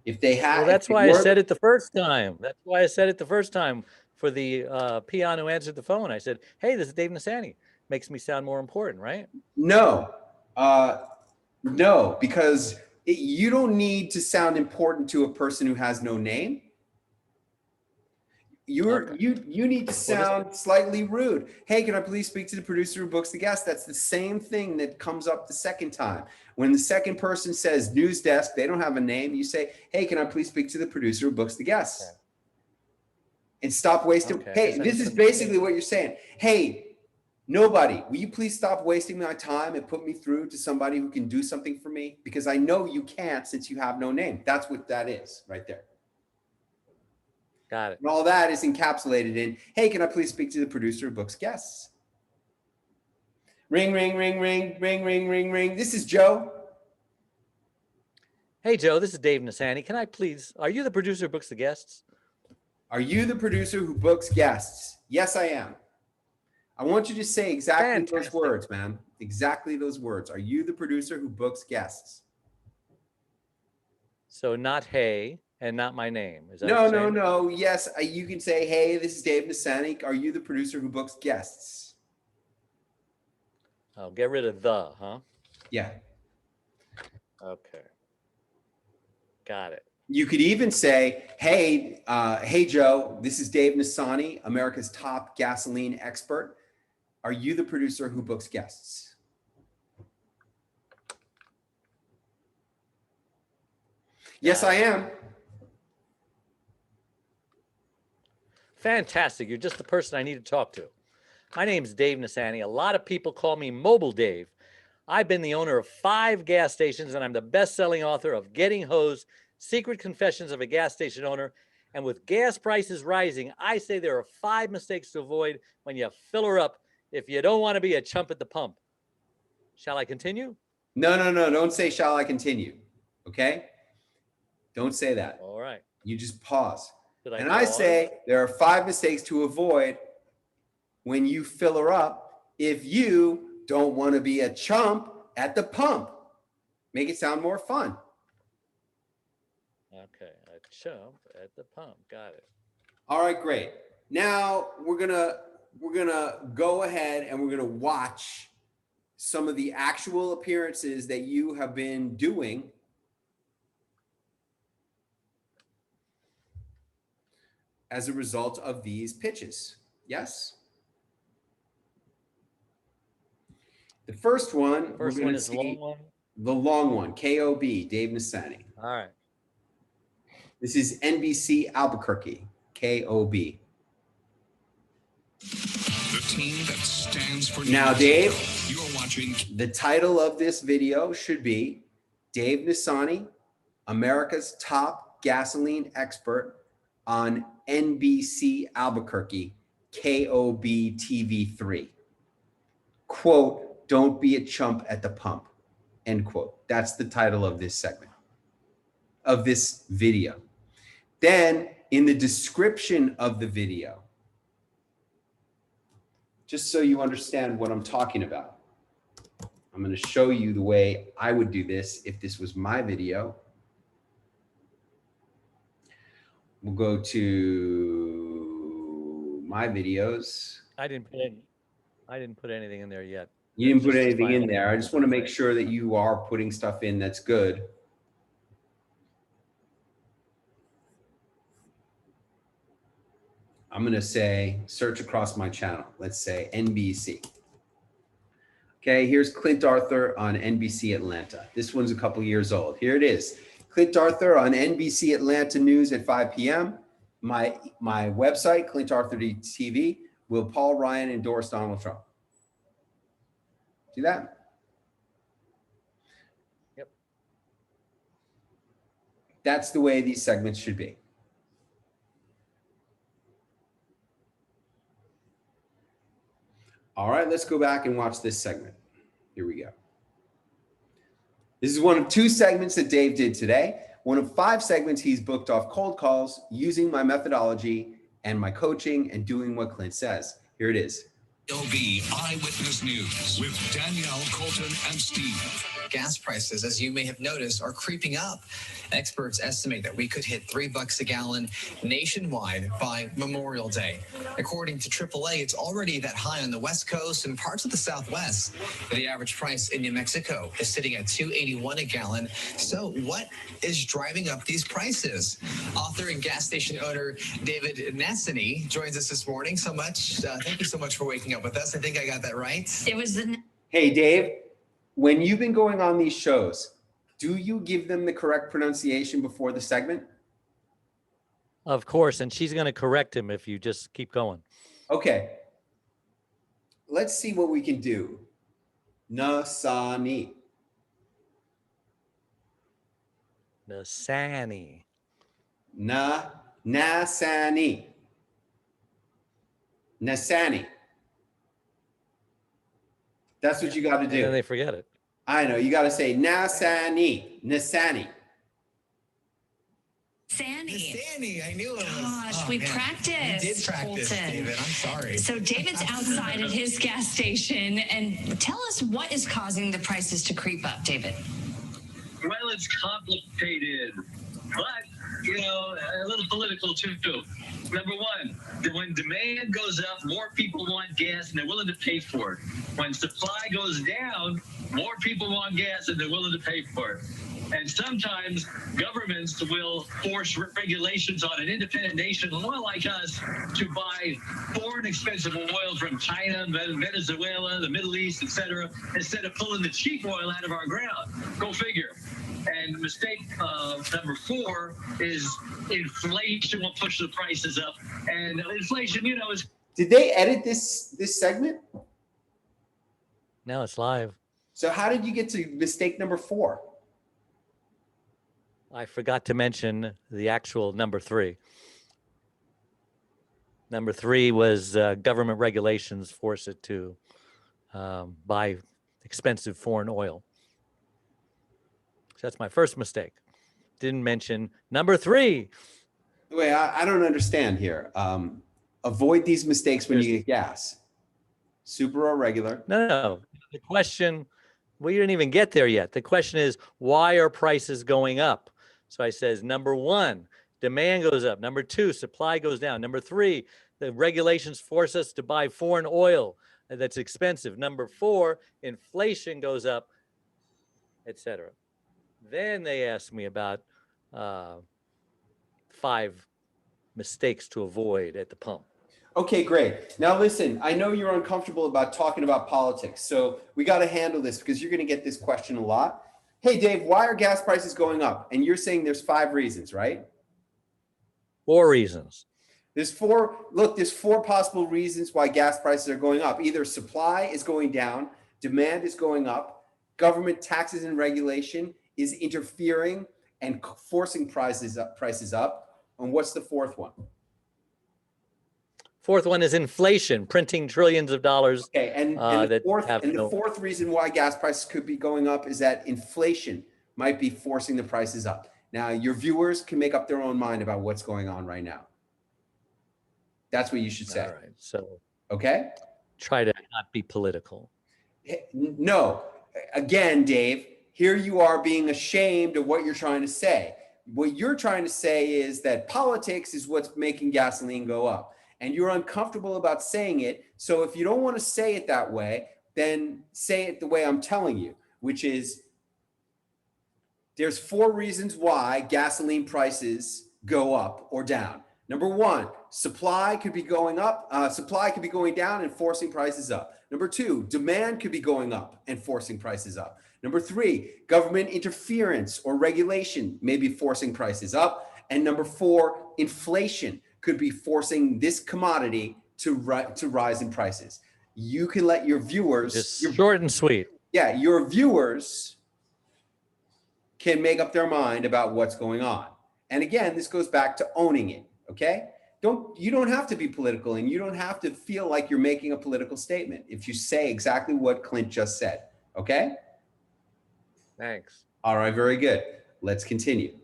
If they have, Well, that's why I said it the first time. That's why I said it the first time for the peon who answered the phone. I said, hey, this is Dave Nasani. Makes me sound more important, right? No, no, because you don't need to sound important to a person who has no name. You need to sound slightly rude. Hey, can I please speak to the producer who books the guest? That's the same thing that comes up the second time. When the second person says news desk, they don't have a name. You say, hey, can I please speak to the producer who books the guests? Okay. And stop wasting. Okay. Hey, this is basically what you're saying. Hey, nobody, will you please stop wasting my time and put me through to somebody who can do something for me? Because I know you can't since you have no name. That's what that is right there. Got it. And all that is encapsulated in, hey, can I please speak to the producer who books guests? Ring, ring, ring, ring, ring, ring, ring, ring. This is Joe. Hey, Joe, this is Dave Nasani. Can I please, are you the producer who books the guests? Are you the producer who books guests? Yes, I am. I want you to say exactly those words, man. Exactly those words. Are you the producer who books guests? So not hey and not my name. Is that no, no, no. Yes, you can say, hey, this is Dave Nasani. Are you the producer who books guests? Oh, get rid of the, huh? Yeah. Okay. Got it. You could even say, hey, hey, Joe, this is Dave Nasani, America's top gasoline expert. Are you the producer who books guests? Yes, I am. Fantastic. You're just the person I need to talk to. My name's Dave Nasani. A lot of people call me Mobile Dave. I've been the owner of 5 gas stations, and I'm the best-selling author of Getting Hosed, Secret Confessions of a Gas Station Owner. And with gas prices rising, I say there are 5 mistakes to avoid when you fill her up if you don't want to be a chump at the pump. Shall I continue? No, no, no. Don't say, shall I continue? Okay? Don't say that. All right. You just pause. And I say there are 5 mistakes to avoid when you fill her up if you don't want to be a chump at the pump. Make it sound more fun. Okay, a chump at the pump. Got it. All right, great. Now we're gonna go ahead and we're gonna watch some of the actual appearances that you have been doing as a result of these pitches. Yes? The first one, we're going to see the long one. The long one, KOB, Dave Nasani. All right. This is NBC Albuquerque, KOB. The team that stands for now, Dave, you are watching. The title of this video should be Dave Nasani, America's top gasoline expert on NBC Albuquerque, KOB TV3. Quote, don't be a chump at the pump, end quote. That's the title of this segment, of this video. Then in the description of the video, just so you understand what I'm talking about, I'm going to show you the way I would do this if this was my video. We'll go to my videos. I didn't put anything in there yet. You didn't put Just anything in finally there. I just want to make say. sure that you are putting stuff in that's good. I'm going to say search across my channel. Let's say NBC. Okay, here's Clint Arthur on NBC Atlanta. This one's a couple years old. Here it is. Clint Arthur on NBC Atlanta News at 5 p.m. My website, Clint Arthur TV. Will Paul Ryan endorse Donald Trump? See that? Yep. That's the way these segments should be. All right, let's go back and watch this segment. Here we go. This is one of 2 segments that Dave did today. One of 5 segments he's booked off cold calls using my methodology and my coaching and doing what Clint says. Here it is. LB Eyewitness News with Danielle, Colton, and Steve. Gas prices, as you may have noticed, are creeping up. Experts estimate that we could hit $3 a gallon nationwide by Memorial Day. According to AAA, it's already that high on the West Coast and parts of the Southwest. The average price in New Mexico is sitting at $2.81 a gallon. So what is driving up these prices? Author and gas station owner David Nassany joins us this morning. Thank you so much for waking up with us. I think I got that right. It was the Hey, Dave, when you've been going on these shows, do you give them the correct pronunciation before the segment? Of course, and she's going to correct him if you just keep going. Okay. Let's see what we can do. Nassany. Nassany. Nassany. Nassany. That's what you got to do. And then they forget it. I know. You got to say Nassany. Nassany. Sandy. I knew it was. Gosh, we practiced. We did practice, Colton. David. I'm sorry. So David's outside at his gas station, and tell us what is causing the prices to creep up, David. Well, it's complicated, but, a little political too. Number one, when demand goes up, more people want gas and they're willing to pay for it. When supply goes down, more people want gas and they're willing to pay for it. And sometimes governments will force regulations on an independent nation, oil like us, to buy foreign expensive oil from China, Venezuela, the Middle East, etc., instead of pulling the cheap oil out of our ground. Go figure. And mistake number 4 is inflation will push the prices up. And inflation, is... Did they edit this segment? Now it's live. So how did you get to mistake number 4? I forgot to mention the actual number 3. Number 3 was government regulations force it to buy expensive foreign oil. So that's my first mistake. Didn't mention number 3. Wait, I don't understand here. Avoid these mistakes when you get gas. Super or regular? No. The question, well, you didn't even get there yet. The question is, why are prices going up? So I says, number 1, demand goes up. Number 2, supply goes down. Number 3, the regulations force us to buy foreign oil that's expensive. Number 4, inflation goes up, etc. Then they asked me about 5 mistakes to avoid at the pump. Okay, great. Now listen, I know you're uncomfortable about talking about politics, so we got to handle this because you're going to get this question a lot. Hey, Dave, why are gas prices going up? And you're saying there's 5 reasons, right? 4 reasons. There's 4 possible reasons why gas prices are going up. Either supply is going down, demand is going up, government taxes and regulation is interfering and forcing prices up. And what's the 4th one? 4th one is inflation, printing trillions of dollars. Okay, and the 4th reason why gas prices could be going up is that inflation might be forcing the prices up. Now, your viewers can make up their own mind about what's going on right now. That's what you should say. All right, so okay. Try to not be political. No, again, Dave, here you are being ashamed of what you're trying to say. What you're trying to say is that politics is what's making gasoline go up. and you're uncomfortable about saying it. So if you don't want to say it that way, then say it the way I'm telling you, which is there's 4 reasons why gasoline prices go up or down. Number 1, supply could be going up, supply could be going down and forcing prices up. Number 2, demand could be going up and forcing prices up. Number 3, government interference or regulation may be forcing prices up. And number 4, inflation could be forcing this commodity to rise in prices. You can let your viewers, Just short and sweet. Yeah, your viewers can make up their mind about what's going on. And again, this goes back to owning it, okay? You don't have to be political, and you don't have to feel like you're making a political statement if you say exactly what Clint just said, okay? Thanks. All right, very good. Let's continue.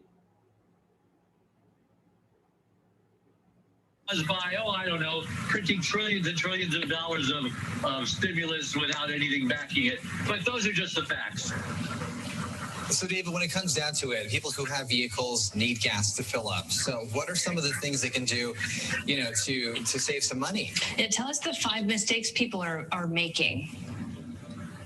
By, I don't know, printing trillions and trillions of dollars of stimulus without anything backing it. But those are just the facts. So, David, when it comes down to it, people who have vehicles need gas to fill up. So what are some of the things they can do, to save some money? Yeah, tell us the 5 mistakes people are making.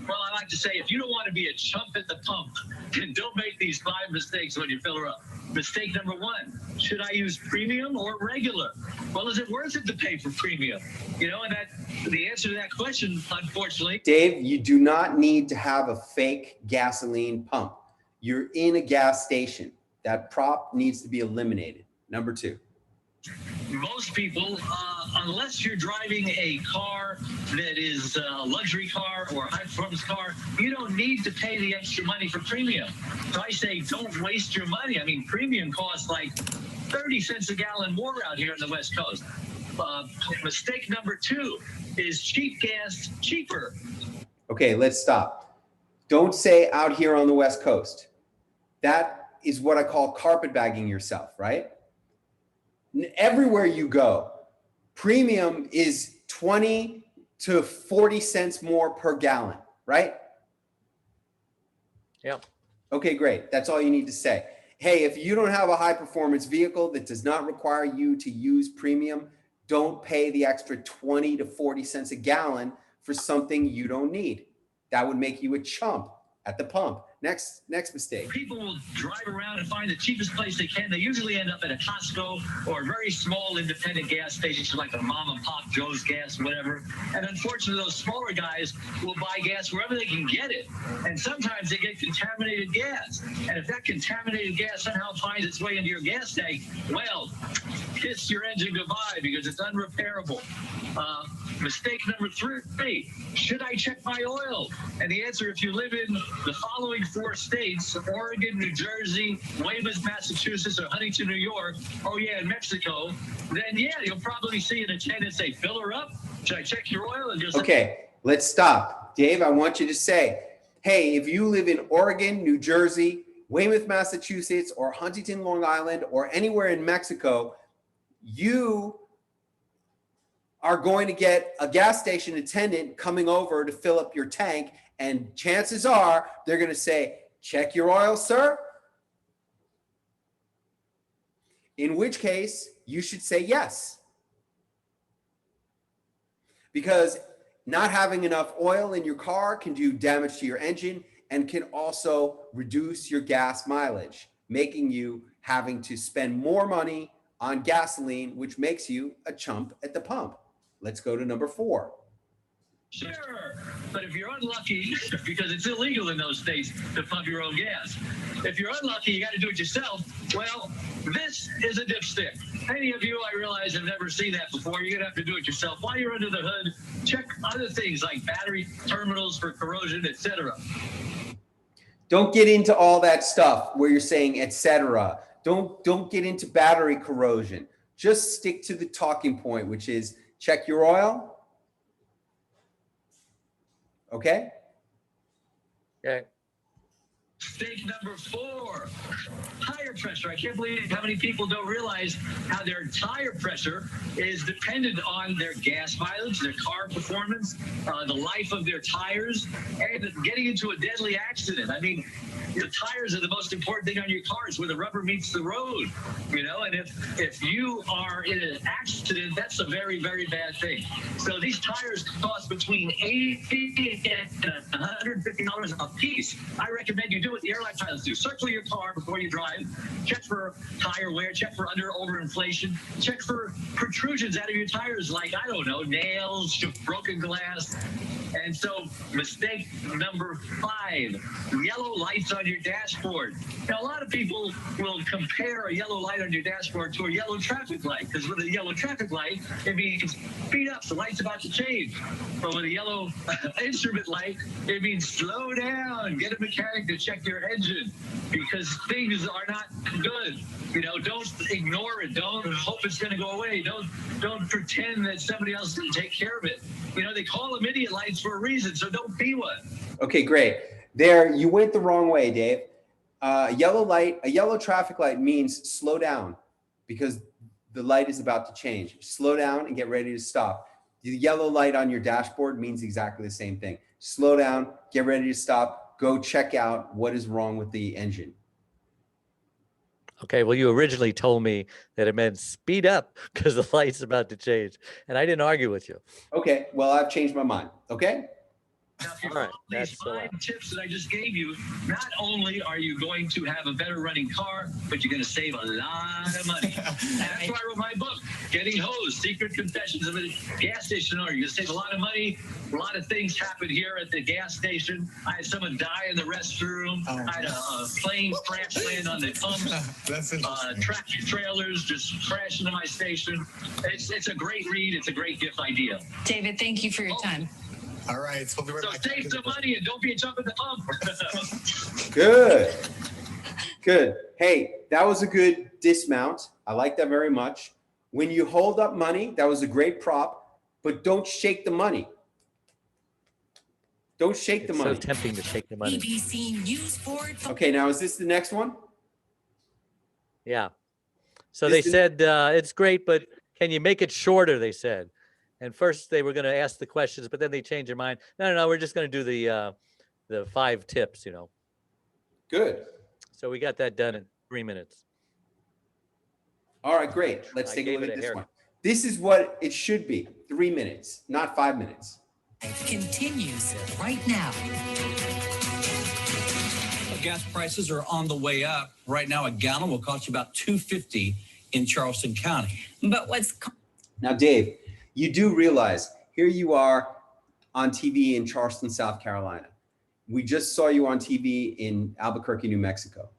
Well, I like to say, if you don't want to be a chump at the pump, then don't make these 5 mistakes when you fill her up. Mistake number 1, should I use premium or regular? Well, is it worth it to pay for premium? And the answer to that question, unfortunately. Dave, you do not need to have a fake gasoline pump. You're in a gas station. That prop needs to be eliminated. Number 2. Most people, unless you're driving a car that is a luxury car or a high-performance car, you don't need to pay the extra money for premium. So I say don't waste your money. I mean, premium costs like 30 cents a gallon more out here on the West Coast. Mistake number 2 is cheap gas cheaper. Okay, let's stop. Don't say out here on the West Coast. That is what I call carpetbagging yourself, right? Everywhere you go, premium is 20 to 40 cents more per gallon, right? Yeah. Okay, great. That's all you need to say. Hey, if you don't have a high performance vehicle that does not require you to use premium, don't pay the extra 20 to 40 cents a gallon for something you don't need. That would make you a chump at the pump. Next mistake. People will drive around and find the cheapest place they can. They usually end up at a Costco or a very small independent gas station like a mom and pop Joe's Gas, whatever. And unfortunately, those smaller guys will buy gas wherever they can get it. And sometimes they get contaminated gas. And if that contaminated gas somehow finds its way into your gas tank, well, kiss your engine goodbye because it's unrepairable. Mistake number 3, should I check my oil? And the answer, if you live in the following 4 states, Oregon, New Jersey, Weymouth, Massachusetts, or Huntington, New York, and Mexico, then yeah, you'll probably see an attendant say, fill her up. Should I check your oil? And you'll say, okay, let's stop. Dave, I want you to say, hey, if you live in Oregon, New Jersey, Weymouth, Massachusetts, or Huntington, Long Island, or anywhere in Mexico, you are going to get a gas station attendant coming over to fill up your tank, and chances are they're going to say, check your oil, sir. In which case, you should say yes. Because not having enough oil in your car can do damage to your engine and can also reduce your gas mileage, making you having to spend more money on gasoline, which makes you a chump at the pump. Let's go to number 4. sure, but if you're unlucky, because it's illegal in those states to pump your own gas, if you're unlucky, you got to do it yourself. Well, this is a dipstick. Many of you, I realize, have never seen that before. You're going to have to do it yourself. While you're under the hood, check other things like battery terminals for corrosion, etc. Don't get into all that stuff where you're saying etc. Don't get into battery corrosion. Just stick to the talking point, which is check your oil. Okay? Okay. Mistake number 4, hire tire pressure. I can't believe how many people don't realize how their tire pressure is dependent on their gas mileage, their car performance, the life of their tires, and getting into a deadly accident. I mean, the tires are the most important thing on your car. It's where the rubber meets the road, you know, and if you are in an accident, that's a very, very bad thing. So these tires cost between $80 and $150 a piece. I recommend you do what the airline pilots do. Circle your car before you drive. Check for tire wear. Check for overinflation. Check for protrusions out of your tires, like, I don't know, nails, broken glass. And so mistake number 5, yellow lights on your dashboard. Now, a lot of people will compare a yellow light on your dashboard to a yellow traffic light, because with a yellow traffic light, it means speed up, the light's about to change. But with a yellow instrument light, it means slow down, get a mechanic to check your engine, because things are not good. You know, don't ignore it. Don't hope it's going to go away. Don't pretend that somebody else can take care of it. You know, they call them idiot lights for a reason, so don't be one. Okay, great. There, you went the wrong way, Dave. A yellow traffic light means slow down, because the light is about to change. Slow down and get ready to stop. The yellow light on your dashboard means exactly the same thing. Slow down, get ready to stop, go check out what is wrong with the engine. Okay, well, you originally told me that it meant speed up because the light's about to change, and I didn't argue with you. Okay, well, I've changed my mind. Okay? Now, if you All right, follow these that's 5 tips that I just gave you, not only are you going to have a better running car, but you're going to save a lot of money. And that's why I wrote my book, Getting Hosed, Secret Confessions of a Gas Station Owner. You're going to save a lot of money. A lot of things happen here at the gas station. I had someone die in the restroom. I had a plane crash land on the pumps. Tractor trailers just crash into my station. It's a great read. It's a great gift idea. David, thank you for your time. All right, so we'll be right So back. save some money and don't be a jump at the pump. Good. Good. Hey, that was a good dismount. I like that very much. When you hold up money, that was a great prop, but don't shake the money. Don't shake the It's so money. tempting to shake the money. ABC News Board. Okay, now is this the next one? Yeah. So This they is- said, it's great, but can you make it shorter, they said. And first they were going to ask the questions, but then they changed their mind. No, we're just going to do the 5 tips, you know. Good. So we got that done in 3 minutes. All right, great. Let's I take a gave look it at a this hair. one. This is what it should be. 3 minutes, not 5 minutes. Continues right now. Gas prices are on the way up. Right now, a gallon will cost you about $2.50 in Charleston County. But what's Now, Dave, you do realize here you are on TV in Charleston, South Carolina. We just saw you on TV in Albuquerque, New Mexico.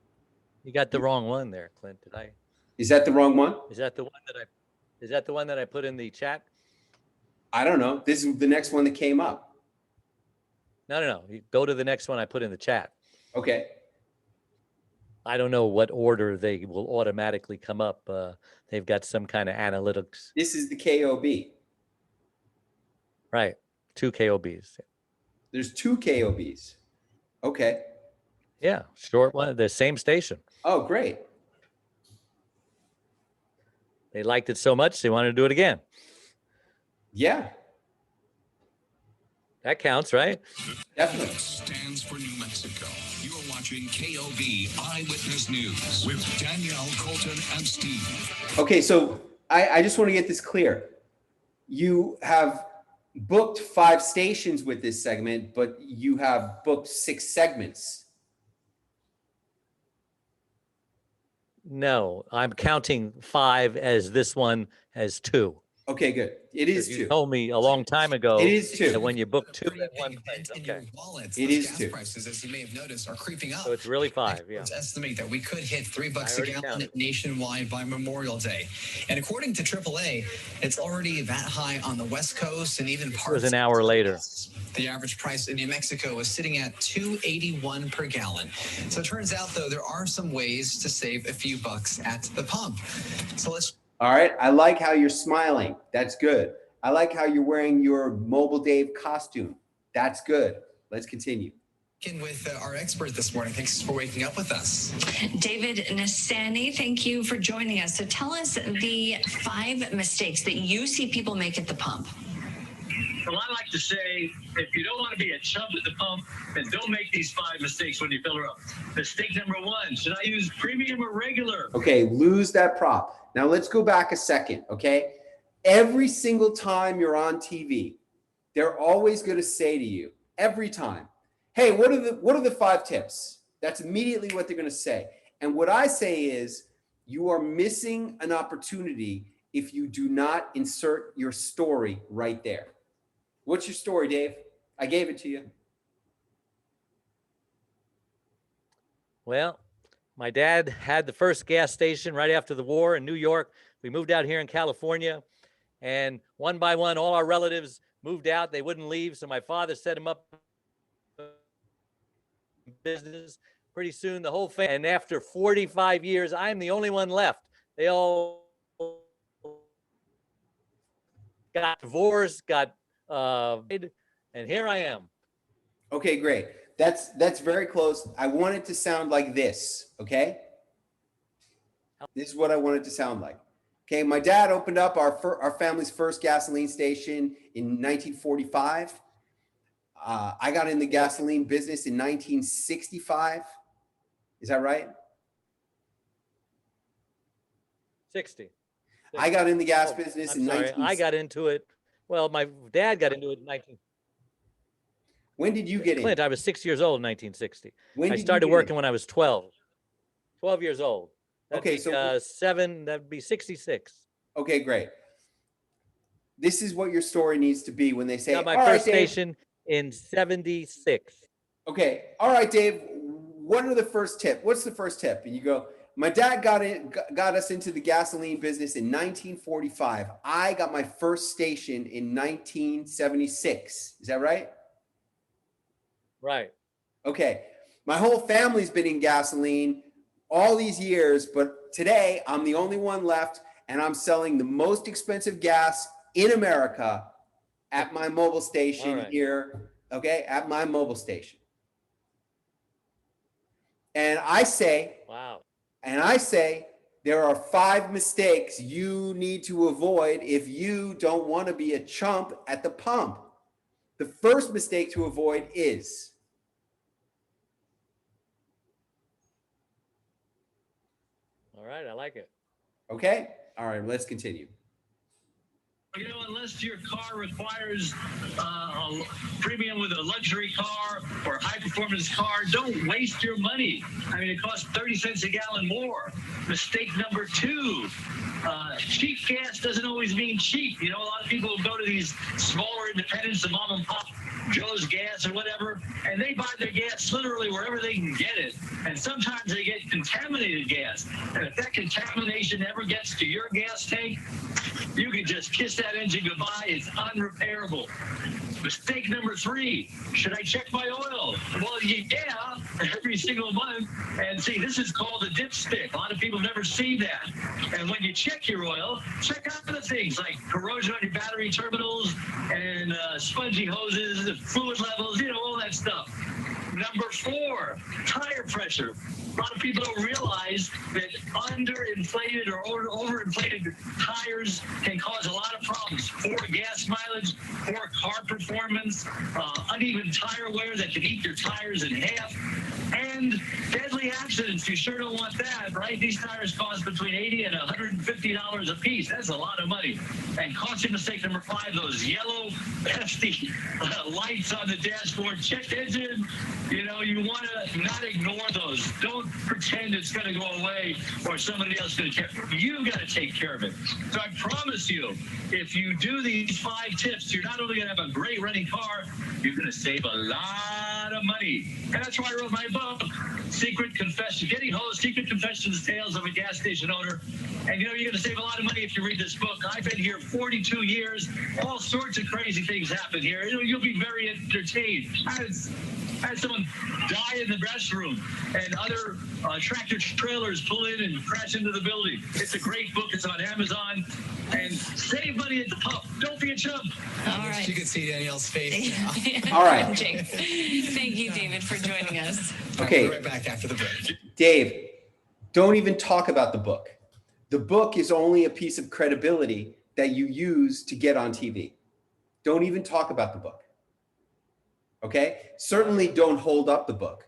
You got the wrong one there, Clint. Did I? Is that the wrong one? Is that the one that I put in the chat? I don't know. This is the next one that came up. No. You go to the next one I put in the chat. Okay. I don't know what order they will automatically come up. They've got some kind of analytics. This is the KOB. Right. 2 KOBs. There's 2 KOBs. Okay. Yeah. Short one. The same station. Oh, great. They liked it so much, they wanted to do it again. Yeah, That counts, right? definitely. Stands for New Mexico. You are watching KOB Eyewitness News with Danielle, Colton, and Steve. Okay, so I just want to get this clear. You have booked 5 stations with this segment, but you have booked 6 segments. No, I'm counting 5 as this one as 2. Okay, good. It is You 2. told me a long time ago It is 2. that when you book 2 at one place, In okay. your wallets, It those is gas 2. prices, as you may have noticed, are creeping up. So it's really 5, yeah. Experts estimate that we could hit $3 I a already gallon counted. nationwide by Memorial Day. And according to AAA, it's already that high on the West Coast and even It parts was an hour later. The average price in New Mexico is sitting at $2.81 per gallon. So it turns out, though, there are some ways to save a few bucks at the pump. So let's All right. I like how you're smiling. That's good. I like how you're wearing your Mobile Dave costume. That's good. Let's continue. In with our expert this morning. Thanks for waking up with us. David Nassani, thank you for joining us. So tell us the 5 mistakes that you see people make at the pump. Well, I like to say, if you don't want to be a chump at the pump, then don't make these 5 mistakes when you fill her up. Mistake number 1, should I use premium or regular? Okay, lose that prop. Now let's go back a second, okay? Every single time you're on TV, they're always going to say to you, every time, hey, what are the 5 tips? That's immediately what they're going to say. And what I say is, you are missing an opportunity if you do not insert your story right there. What's your story, Dave? I gave it to you. Well, my dad had the first gas station right after the war in New York. We moved out here in California, and one by one, all our relatives moved out. They wouldn't leave, so my father set him up business. Pretty soon, the whole family, and after 45 years, I'm the only one left. They all got divorced, got and here I am. Okay, great. That's very close. I want it to sound like this, okay? This is what I want it to sound like. Okay, my dad opened up our family's first gasoline station in 1945. I got in the gasoline business in 1965. Is that right? 60. I got in the gas business in 19. I got into it. Well, my dad got into it in 19. When did you get in? Clint, I was 6 years old in 1960. When I did you started get working in? when I was 12. 12 years old. That'd Okay, be, so 7. That'd be 66. okay, great. This is what your story needs to be when they say, Got my all first right, Dave. station in 76. Okay, all right, Dave. What are the first tip? What's the first tip? And you go, my dad got us into the gasoline business in 1945. I got my first station in 1976. Is that right? Right. Okay. My whole family's been in gasoline all these years, but today I'm the only one left, and I'm selling the most expensive gas in America at my mobile station here. Okay, at my mobile station. And I say, wow. And I say, there are 5 mistakes you need to avoid if you don't want to be a chump at the pump. The first mistake to avoid is All right, I like it. okay. All right, let's continue. You know, unless your car requires a premium with a luxury car or a high-performance car, don't waste your money. I mean, it costs 30 cents a gallon more. Mistake number 2, cheap gas doesn't always mean cheap. You know, a lot of people go to these smaller independents, the mom and pop Joe's Gas or whatever, and they buy their gas literally wherever they can get it. And sometimes they get contaminated gas. And if that contamination ever gets to your gas tank, you can just kiss that engine goodbye. It's unrepairable. Mistake number 3, should I check my oil? Well, yeah, every single month. And see, this is called a dipstick. A lot of people have never seen that. And when you check your oil, check out the things like corrosion on your battery terminals and spongy hoses, fluid levels, you know, all that stuff. Number 4, tire pressure. A lot of people don't realize that underinflated or overinflated tires can cause a lot of problems. Poor gas mileage, poor car performance, uneven tire wear that can eat your tires in half, and deadly accidents. You sure don't want that, right? These tires cost between $80 and $150 a piece. That's a lot of money. And caution mistake number 5, those yellow, hefty lights on the dashboard. Check engine. You know, you want to not ignore those. Don't pretend it's going to go away or somebody else is going to take care of it. You got to take care of it. So I promise you, if you do these 5 tips, you're not only going to have a great running car, you're going to save a lot of money. And that's why I wrote my book, Secret Confession, Getting Hosed, Secret Confessions, Tales of a Gas Station Owner. And you know, you're going to save a lot of money if you read this book. I've been here 42 years. All sorts of crazy things happen here. You'll be very entertained. had someone die in the restroom, and other tractor trailers pull in and crash into the building. It's a great book. It's on Amazon. And save money at the pump. Don't be a chump. All right. You can see Danielle's face now. All right. Thank you, David, for joining us. Okay. We'll be right back after the break. Dave, don't even talk about the book. The book is only a piece of credibility that you use to get on TV. Don't even talk about the book. Okay? Certainly don't hold up the book.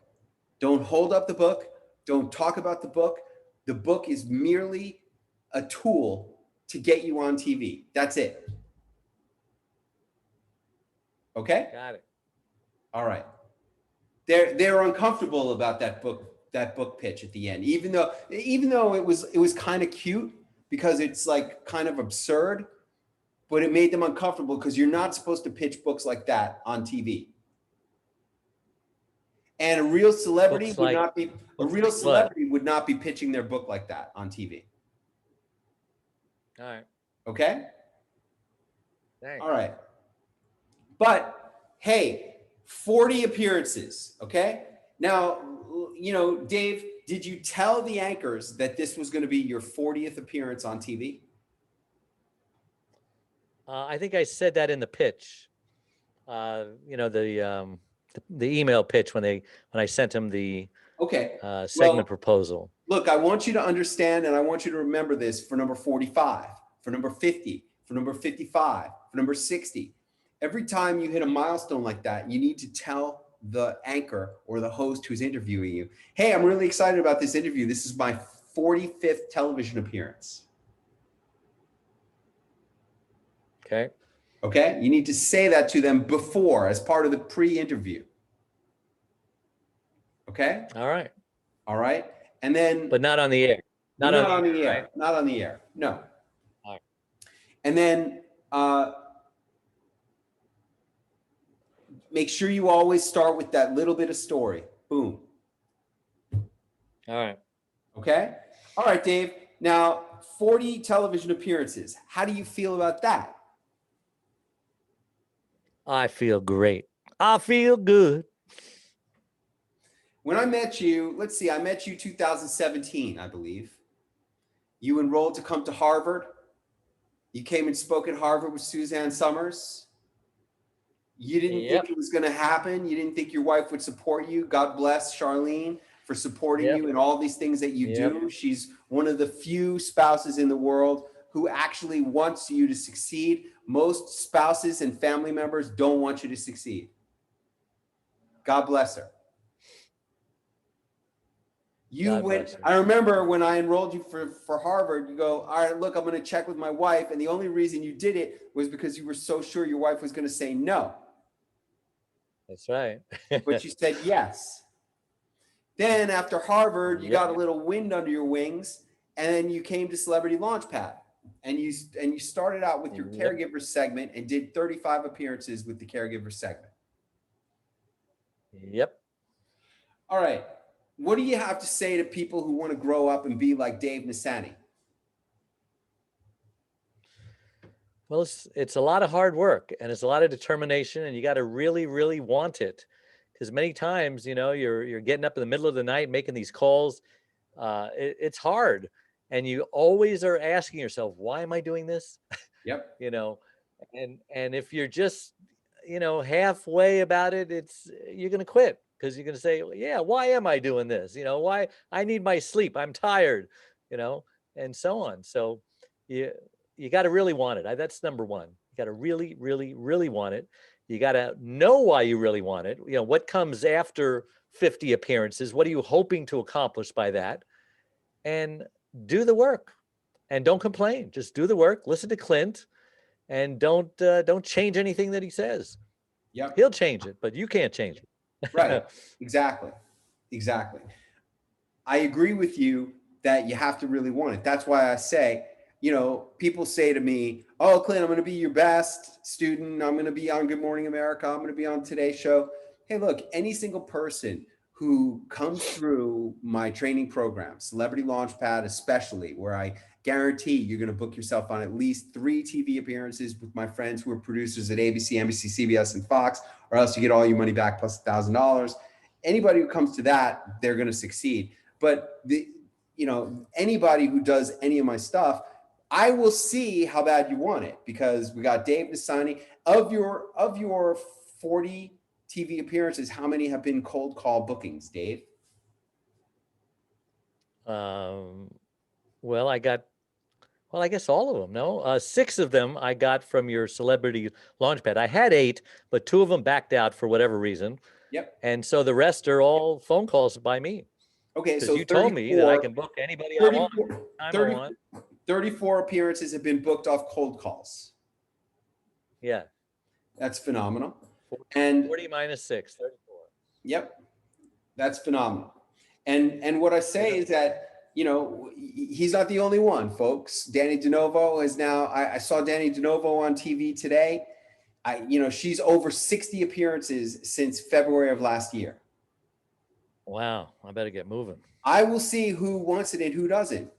Don't hold up the book. Don't talk about the book. The book is merely a tool to get you on TV. That's it. Okay? Got it. All right. They're uncomfortable about that book pitch at the end, even though it was kind of cute because it's like kind of absurd, but it made them uncomfortable because you're not supposed to pitch books like that on TV. And a real celebrity would not be pitching their book like that on TV. All right. Okay? Thanks. All right. But hey, 40 appearances, okay? Now, Dave, did you tell the anchors that this was going to be your 40th appearance on TV? I think I said that in the pitch. The email pitch when I sent him the segment proposal. Look, I want you to understand, and I want you to remember this for number 45, for number 50, for number 55, for number 60. Every time you hit a milestone like that, you need to tell the anchor or the host who's interviewing you, hey, I'm really excited about this interview. This is my 45th television appearance. Okay. Okay? You need to say that to them before, as part of the pre-interview. Okay? All right. All right? And then... But not on the air. Not on the air. Right? Not on the air. No. All right. And then make sure you always start with that little bit of story. Boom. All right. Okay? All right, Dave. Now, 40 television appearances. How do you feel about that? I feel great. I feel good. When I met you, let's see, I met you 2017, I believe. You enrolled to come to Harvard. You came and spoke at Harvard with Suzanne Summers. You didn't think it was going to happen. You didn't think your wife would support you. God bless Charlene for supporting you in all these things that you do. She's one of the few spouses in the world who actually wants you to succeed. Most spouses and family members don't want you to succeed. God bless her. I remember when I enrolled you for Harvard, you go, all right, look, I'm going to check with my wife. And the only reason you did it was because you were so sure your wife was going to say no. That's right. But you said yes. Then after Harvard, you got a little wind under your wings, and then you came to Celebrity Launchpad. And you started out with your caregiver segment and did 35 appearances with the caregiver segment. Yep. All right. What do you have to say to people who want to grow up and be like Dave Nasani? Well, it's a lot of hard work and it's a lot of determination, and you got to really, really want it. Because many times, you're getting up in the middle of the night making these calls. It's hard. And you always are asking yourself, why am I doing this? Yep. And if you're just, halfway about it, you're going to quit, because you're going to say, yeah, why am I doing this? Why I need my sleep. I'm tired, and so on. So you got to really want it. That's number one. You got to really, really, really want it. You got to know why you really want it. What comes after 50 appearances? What are you hoping to accomplish by that? And do the work, and don't complain. Just do the work. Listen to Clint, and don't change anything that he says. Yeah, he'll change it, but you can't change it. Right. Exactly. I agree with you that you have to really want it. That's why I say, people say to me, oh, Clint, I'm going to be your best student. I'm going to be on Good Morning America. I'm going to be on Today's Show. Hey, look, any single person who comes through my training program, Celebrity Launchpad especially, where I guarantee you're going to book yourself on at least 3 TV appearances with my friends who are producers at ABC, NBC, CBS, and Fox, or else you get all your money back plus $1,000. Anybody who comes to that, they're going to succeed. But anybody who does any of my stuff, I will see how bad you want it, because we got Dave Nassani. Of your 40 TV appearances, how many have been cold call bookings, Dave? Well, I guess all of them. No, 6 of them I got from your Celebrity Launchpad. I had 8, but 2 of them backed out for whatever reason. Yep. And so the rest are all phone calls by me. Okay, Because so you told me that I can book anybody I want, time I want. 34 appearances have been booked off cold calls. Yeah. That's phenomenal. And 40 minus 6, 34. Yep. That's phenomenal. And what I say is that, he's not the only one, folks. Danny DeNovo is now, I saw Danny DeNovo on TV today. She's over 60 appearances since February of last year. Wow. I better get moving. I will see who wants it and who doesn't.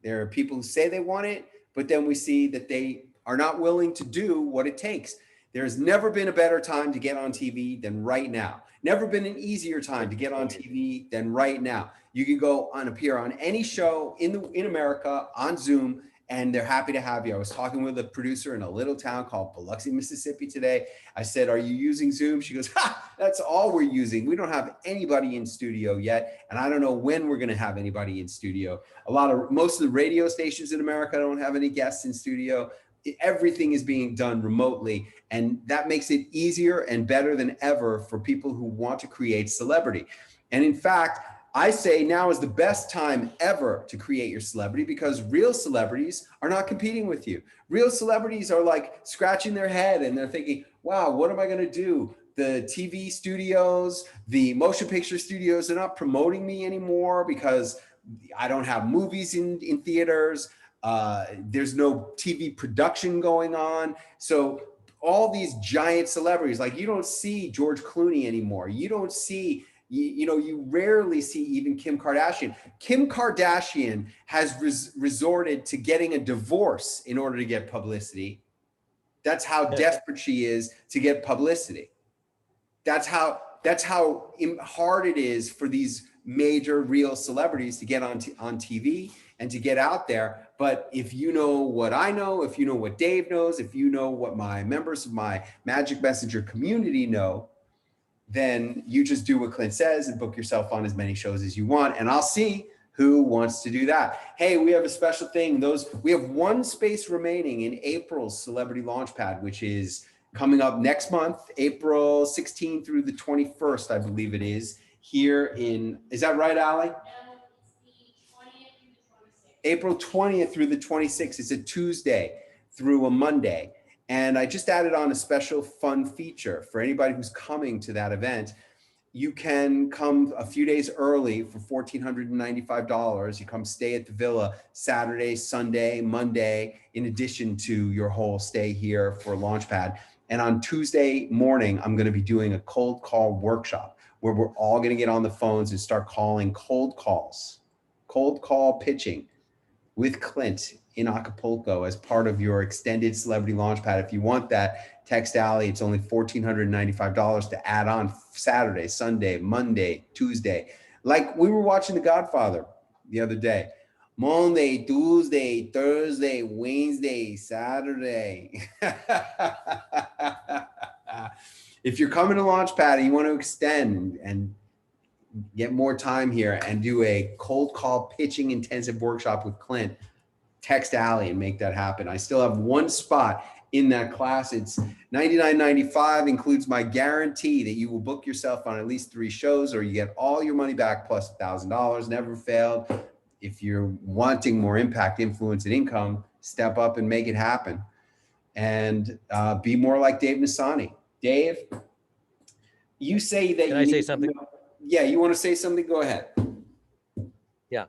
There are people who say they want it, but then we see that they are not willing to do what it takes. There's never been a better time to get on TV than right now. Never been an easier time to get on TV than right now. You can go appear on any show in America on Zoom, and they're happy to have you. I was talking with a producer in a little town called Biloxi, Mississippi today. I said, "Are you using Zoom?" She goes, "Ha, that's all we're using. We don't have anybody in studio yet, and I don't know when we're going to have anybody in studio." Most of the radio stations in America don't have any guests in studio. Everything is being done remotely, and that makes it easier and better than ever for people who want to create celebrity. And in fact, I say now is the best time ever to create your celebrity, because real celebrities are not competing with you. Real celebrities are like scratching their head and they're thinking, wow, what am I going to do? The TV studios, the motion picture studios are not promoting me anymore because I don't have movies in theaters. There's no TV production going on. So all these giant celebrities, like you don't see George Clooney anymore. You don't see, you rarely see even Kim Kardashian. Kim Kardashian has resorted to getting a divorce in order to get publicity. That's how desperate she is to get publicity. That's how hard it is for these major real celebrities to get on TV and to get out there. But if you know what I know, if you know what Dave knows, if you know what my members of my Magic Messenger community know, then you just do what Clint says and book yourself on as many shows as you want. And I'll see who wants to do that. Hey, we have a special thing. We have 1 space remaining in April's Celebrity Launchpad, which is coming up next month, April 16th through the 21st, I believe it is, here is that right, Allie? April 20th through the 26th. It's a Tuesday through a Monday. And I just added on a special fun feature for anybody who's coming to that event. You can come a few days early for $1,495. You come stay at the villa Saturday, Sunday, Monday, in addition to your whole stay here for Launchpad. And on Tuesday morning, I'm going to be doing a cold call workshop where we're all going to get on the phones and start calling cold calls, cold call pitching with Clint in Acapulco as part of your extended Celebrity Launchpad. If you want that, text Allie. It's only $1,495 to add on Saturday, Sunday, Monday, Tuesday. Like we were watching The Godfather the other day. Monday, Tuesday, Thursday, Wednesday, Saturday. If you're coming to Launchpad and you want to extend and get more time here and do a cold call pitching intensive workshop with Clint, text Allie and make that happen. I still have 1 spot in that class. It's $99.95, includes my guarantee that you will book yourself on at least 3 shows or you get all your money back plus $1,000. Never failed. If you're wanting more impact, influence, and income, step up and make it happen. And be more like Dave Nassani. Dave, you say that Can I say something? Yeah, you want to say something? Go ahead. Yeah.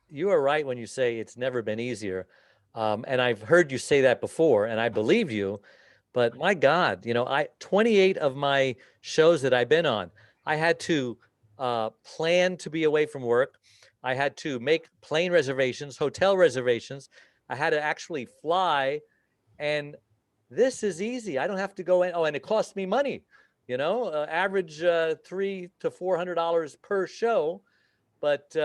You are right when you say it's never been easier. And I've heard you say that before, and I believe you. But my God, 28 of my shows that I've been on, I had to plan to be away from work. I had to make plane reservations, hotel reservations. I had to actually fly, and this is easy. I don't have to go in. Oh, and it costs me money, average $300 to $400 per show, but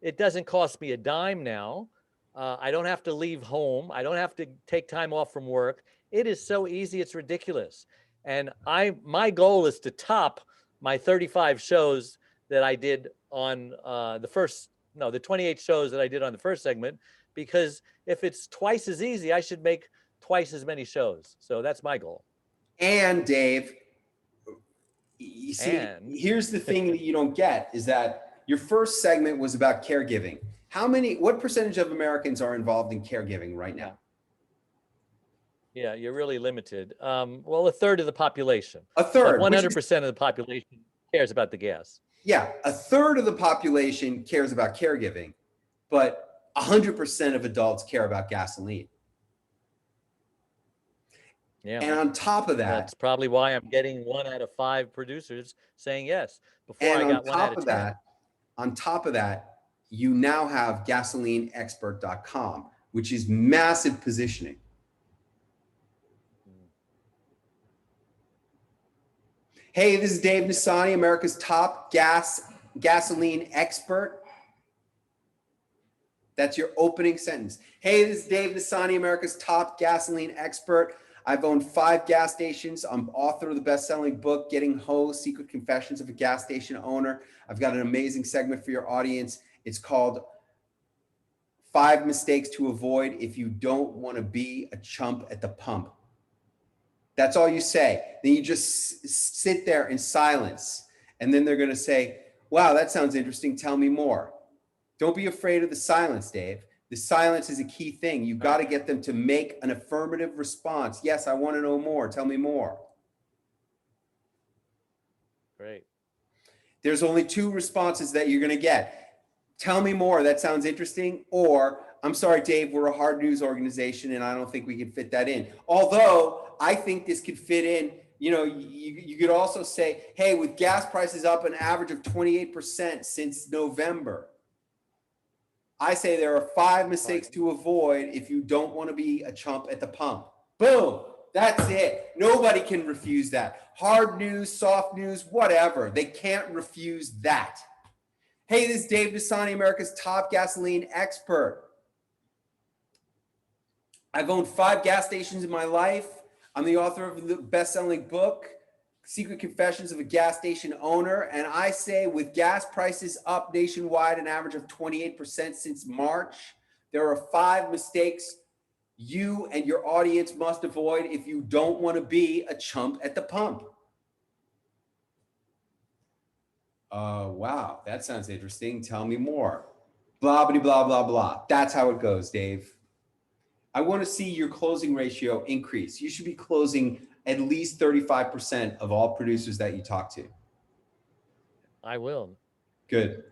it doesn't cost me a dime now. I don't have to leave home. I don't have to take time off from work. It is so easy. It's ridiculous. And my goal is to top my 35 shows that I did on the 28 shows that I did on the first segment, because if it's twice as easy, I should make twice as many shows. So that's my goal. And Dave, you see, here's the thing that you don't get is that your first segment was about caregiving. What percentage of Americans are involved in caregiving right now? Yeah, you're really limited. Well, a third of the population. A third. 100% of the population cares about the gas. Yeah, a third of the population cares about caregiving, but 100% of adults care about gasoline. Yeah. And on top of that, that's probably why I'm getting 1 out of 5 producers saying yes. Before I got 1 out of 10. On top of that, you now have gasolineexpert.com, which is massive positioning. Hey, this is Dave Nassani, America's top gasoline expert. That's your opening sentence. Hey, this is Dave Nassani, America's top gasoline expert. I've owned 5 gas stations. I'm author of the best-selling book, Getting Hosed, Secret Confessions of a Gas Station Owner. I've got an amazing segment for your audience. It's called 5 Mistakes to Avoid If You Don't Want to Be a Chump at the Pump. That's all you say. Then you just sit there in silence. And then they're going to say, wow, that sounds interesting. Tell me more. Don't be afraid of the silence, Dave. The silence is a key thing. You've got to get them to make an affirmative response. Yes, I want to know more. Tell me more. Great. There's only 2 responses that you're going to get. Tell me more. That sounds interesting. Or, I'm sorry, Dave, we're a hard news organization and I don't think we can fit that in. Although I think this could fit in. You could also say, hey, with gas prices up an average of 28% since November, I say there are 5 mistakes to avoid if you don't want to be a chump at the pump. Boom. That's it. Nobody can refuse that. Hard news, soft news, whatever. They can't refuse that. Hey, this is Dave Nassani, America's top gasoline expert. I've owned 5 gas stations in my life. I'm the author of the best-selling book, Secret Confessions of a Gas Station Owner. And I say with gas prices up nationwide, an average of 28% since March, there are 5 mistakes you and your audience must avoid if you don't want to be a chump at the pump. Wow, that sounds interesting. Tell me more. Blah, blah, blah, blah, blah. That's how it goes, Dave. I want to see your closing ratio increase. You should be closing at least 35% of all producers that you talk to. I will. Good.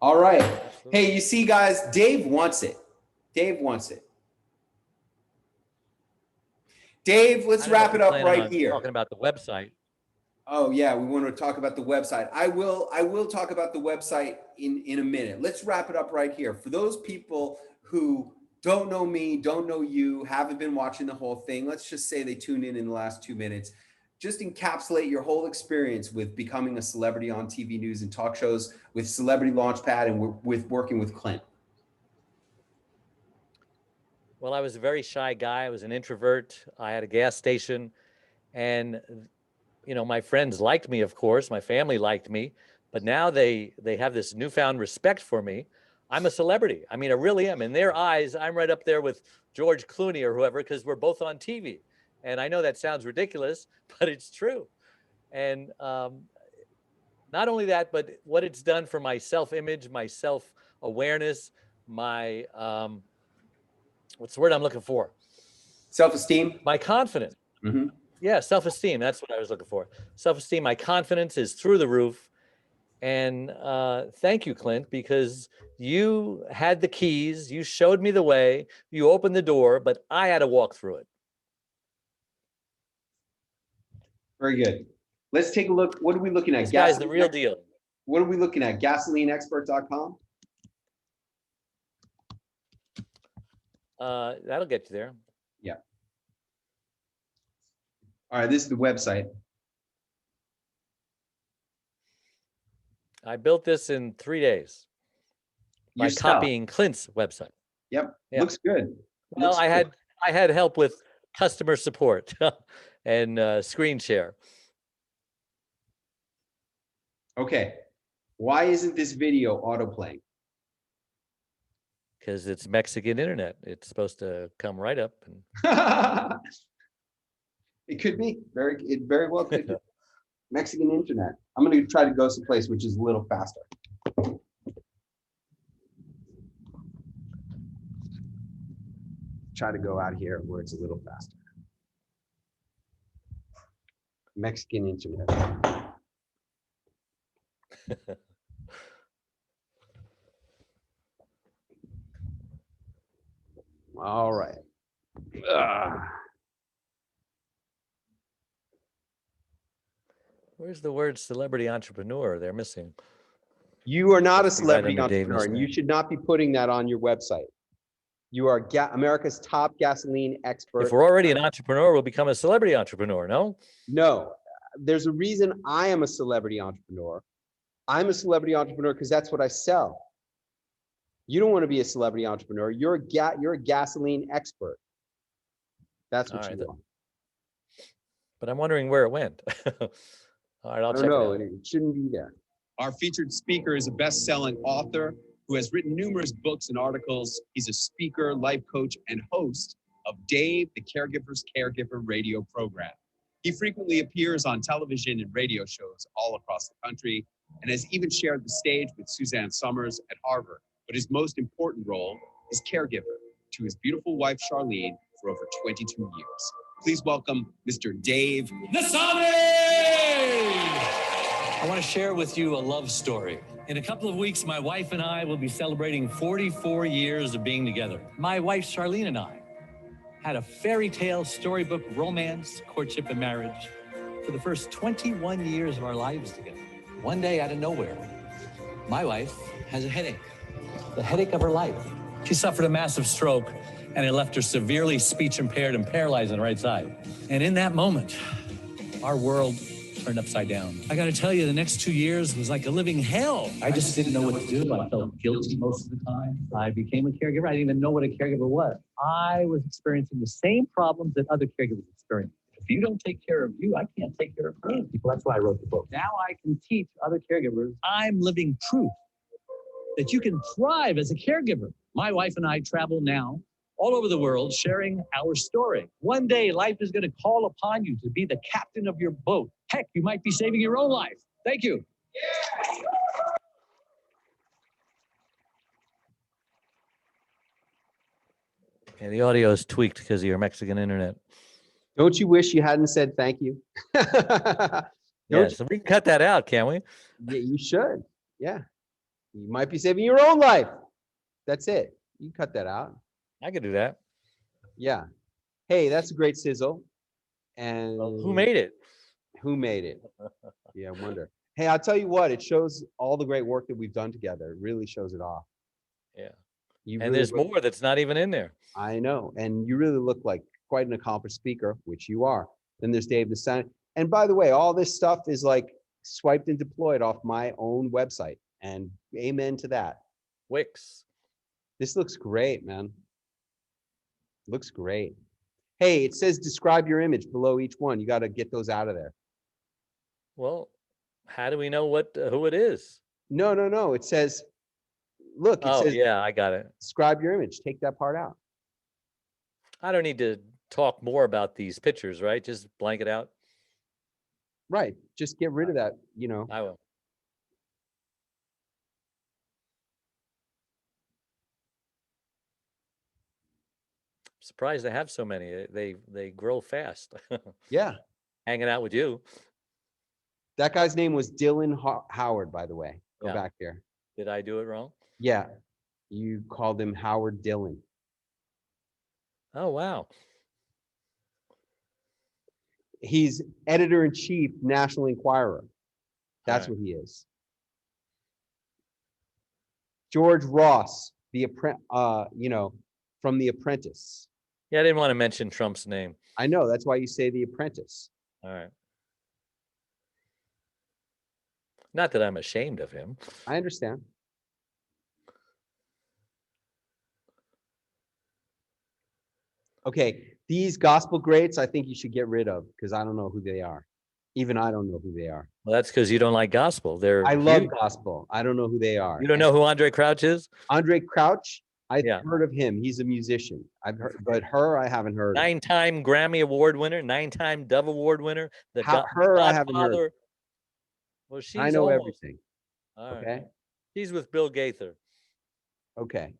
All right. Absolutely. Hey, you see, guys, Dave wants it. Dave wants it. Dave, let's wrap it up right here. Talking about the website. Oh yeah, we want to talk about the website. I will talk about the website in a minute. Let's wrap it up right here. For those people who don't know me, don't know you, haven't been watching the whole thing, let's just say they tuned in the last 2 minutes. Just encapsulate your whole experience with becoming a celebrity on TV news and talk shows with Celebrity Launchpad and with working with Clint. Well, I was a very shy guy. I was an introvert. I had a gas station, and my friends liked me, of course. My family liked me, but now they have this newfound respect for me. I'm a celebrity. I mean, I really am. In their eyes, I'm right up there with George Clooney or whoever, because we're both on TV. And I know that sounds ridiculous, but it's true. And not only that, but what it's done for my self-image, my self-awareness, my, what's the word I'm looking for? Self-esteem? My confidence. Mm-hmm. Yeah, self-esteem. That's what I was looking for. Self-esteem. My confidence is through the roof. And thank you, Clint, because you had the keys. You showed me the way. You opened the door, but I had to walk through it. Very good. Let's take a look. What are we looking at? This guy's the real deal. What are we looking at? GasolineExpert.com? That'll get you there. Yeah. All right, this is the website. I built this in 3 days by Yourself. copying Clint's website. Yep. Yeah. Looks good. Well, Looks I good. had help with customer support and screen share. Okay. Why isn't this video autoplaying? Because it's Mexican internet. It's supposed to come right up. And It could be. It very well could be. Mexican internet. I'm going to try to go someplace which is a little faster. Try to go out here where it's a little faster. Mexican internet. All right. Where's the word celebrity entrepreneur? They're missing. You are not a Must be right celebrity under Dave's entrepreneur, and you name. should not be putting that on your website. You are America's top gasoline expert. If we're already an entrepreneur, we'll become a celebrity entrepreneur, no? No, there's a reason I am a celebrity entrepreneur. I'm a celebrity entrepreneur because that's what I sell. You don't want to be a celebrity entrepreneur. You're a gasoline expert. That's what All right, you want. But I'm wondering where it went. All right, I'll I check don't know. it out. It shouldn't be there. Our featured speaker is a best-selling author who has written numerous books and articles. He's a speaker, life coach, and host of Dave, the Caregiver's Caregiver radio program. He frequently appears on television and radio shows all across the country and has even shared the stage with Suzanne Summers at Harvard. But his most important role is caregiver to his beautiful wife, Charlene, for over 22 years. Please welcome Mr. Dave I want to share with you a love story. In a couple of weeks, my wife and I will be celebrating 44 years of being together. My wife, Charlene, and I had a fairy tale storybook romance, courtship, and marriage for the first 21 years of our lives together. One day, out of nowhere, my wife has a headache, the headache of her life. She suffered a massive stroke, and it left her severely speech impaired and paralyzed on the right side. And in that moment, our world turned upside down. I gotta tell you, the next 2 years was like a living hell. I just didn't know what to do. I felt guilty most of the time. I became a caregiver. I didn't even know what a caregiver was. I was experiencing the same problems that other caregivers experience. If you don't take care of you, I can't take care of other people. That's why I wrote the book. Now I can teach other caregivers. I'm living proof that you can thrive as a caregiver. My wife and I travel now all over the world sharing our story. One day, life is going to call upon you to be the captain of your boat. Heck, you might be saving your own life. Thank you. And the audio is tweaked because of your Mexican internet. Don't you wish you hadn't said thank you? Yeah, so we can cut that out, can't we? Yeah, you should. Yeah. You might be saving your own life. That's it. You can cut that out. I could do that. Yeah. Hey, that's a great sizzle. And Well, who made it? Who made it? Yeah, I wonder. Hey, I'll tell you what, it shows all the great work that we've done together. It really shows it off. Yeah. You And really there's more that's not even in there. I know. And you really look like quite an accomplished speaker, which you are. Then there's Dave the Senate. And by the way, all this stuff is like swiped and deployed off my own website. And amen to that. Wix. This looks great, man. Looks great. Hey, it says describe your image below each one. You got to get those out of there. Well, how do we know what who it is? No. It says, look, it says yeah, I got it. describe your image. Take that part out. I don't need to talk more about these pictures, right? Just blank it out. Right. Just get rid of that, I will. Surprised I have so many. They grow fast. Yeah. Hanging out with you. That guy's name was Dylan Howard, by the way. Go Yeah. back here. Did I do it wrong? Yeah. You called him Howard Dylan. Oh, wow. He's editor-in-chief, National Enquirer. That's right. what he is. George Ross, from The Apprentice. Yeah, I didn't want to mention Trump's name. I know, that's why you say The Apprentice. All right. Not that I'm ashamed of him. I understand. Okay, these gospel greats, I think you should get rid of because I don't know who they are. Even I don't know who they are. Well, that's because you don't like gospel. They're I love huge. gospel. I don't know who they are. You don't know who Andre Crouch is? Andre Crouch, I've Yeah. heard of him. He's a musician. I've heard, but her, I haven't heard of. 9-time Grammy Award winner, 9-time Dove Award winner. The Her, I haven't heard. Godfather. Well, she's I know almost. everything. All right. Okay. She's with Bill Gaither. Okay.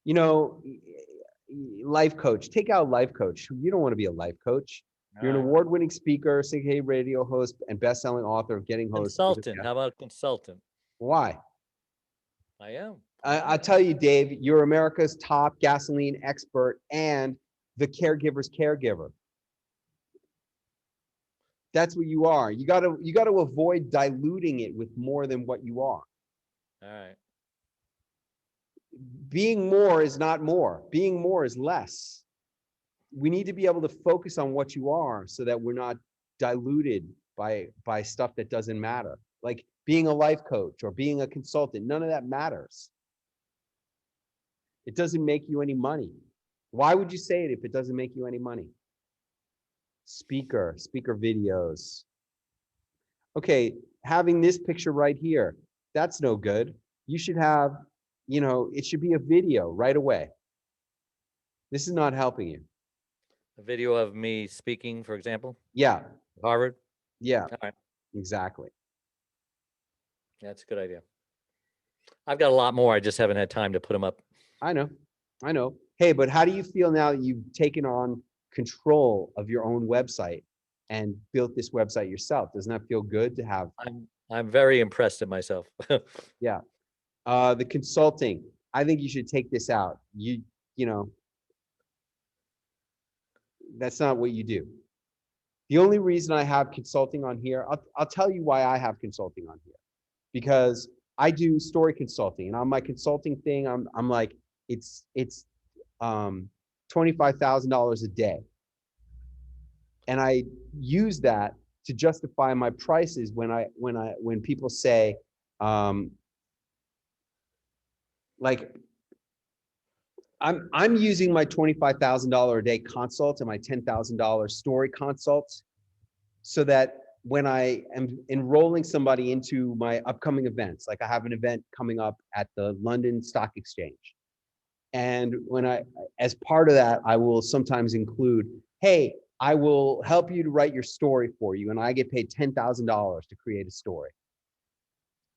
You know, life coach. Take out life coach. You don't want to be a life coach. You're an All right. award-winning speaker, syndicated radio host, and best-selling author of Getting Host. Consultant. How about consultant? Why? I am. I'll tell you, Dave, you're America's top gasoline expert and the caregiver's caregiver. That's what you are. You got to avoid diluting it with more than what you are. All right. Being more is not more. Being more is less. We need to be able to focus on what you are so that we're not diluted by stuff that doesn't matter. Like being a life coach or being a consultant, none of that matters. It doesn't make you any money. Why would you say it if it doesn't make you any money? Speaker videos. Okay, having this picture right here, that's no good. You should have, it should be a video right away. This is not helping you. A video of me speaking, for example. Yeah. Harvard. Yeah. All right. Exactly. That's a good idea. I've got a lot more. I just haven't had time to put them up. I know. Hey, but how do you feel now that you've taken on control of your own website and built this website yourself? Doesn't that feel good to have? I'm very impressed at myself. Yeah. The consulting, I think you should take this out. You know, that's not what you do. The only reason I have consulting on here, I'll tell you why I have consulting on here. Because I do story consulting, and on my consulting thing, I'm like, it's $25,000 a day. And I use that to justify my prices when people say, like, I'm using my $25,000 a day consult and my $10,000 story consults so that when I am enrolling somebody into my upcoming events, like I have an event coming up at the London Stock Exchange. And as part of that, I will sometimes include, hey, I will help you to write your story for you. And I get paid $10,000 to create a story.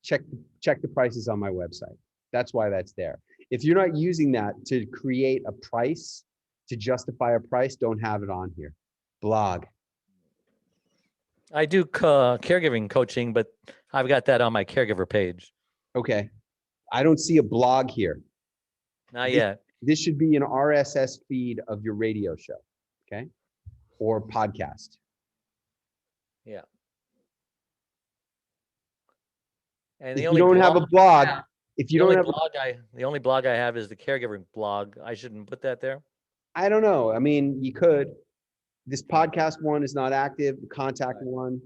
Check the prices on my website. That's why that's there. If you're not using that to create a price, to justify a price, don't have it on here. Blog. I do caregiving coaching, but I've got that on my caregiver page. Okay. I don't see a blog here. Not yet. This should be an RSS feed of your radio show, okay? Or podcast. Yeah. And if you don't have a blog, if you don't have the only blog I have is the caregiving blog. I shouldn't put that there. I don't know. I mean, you could. This podcast one is not active. The contact one.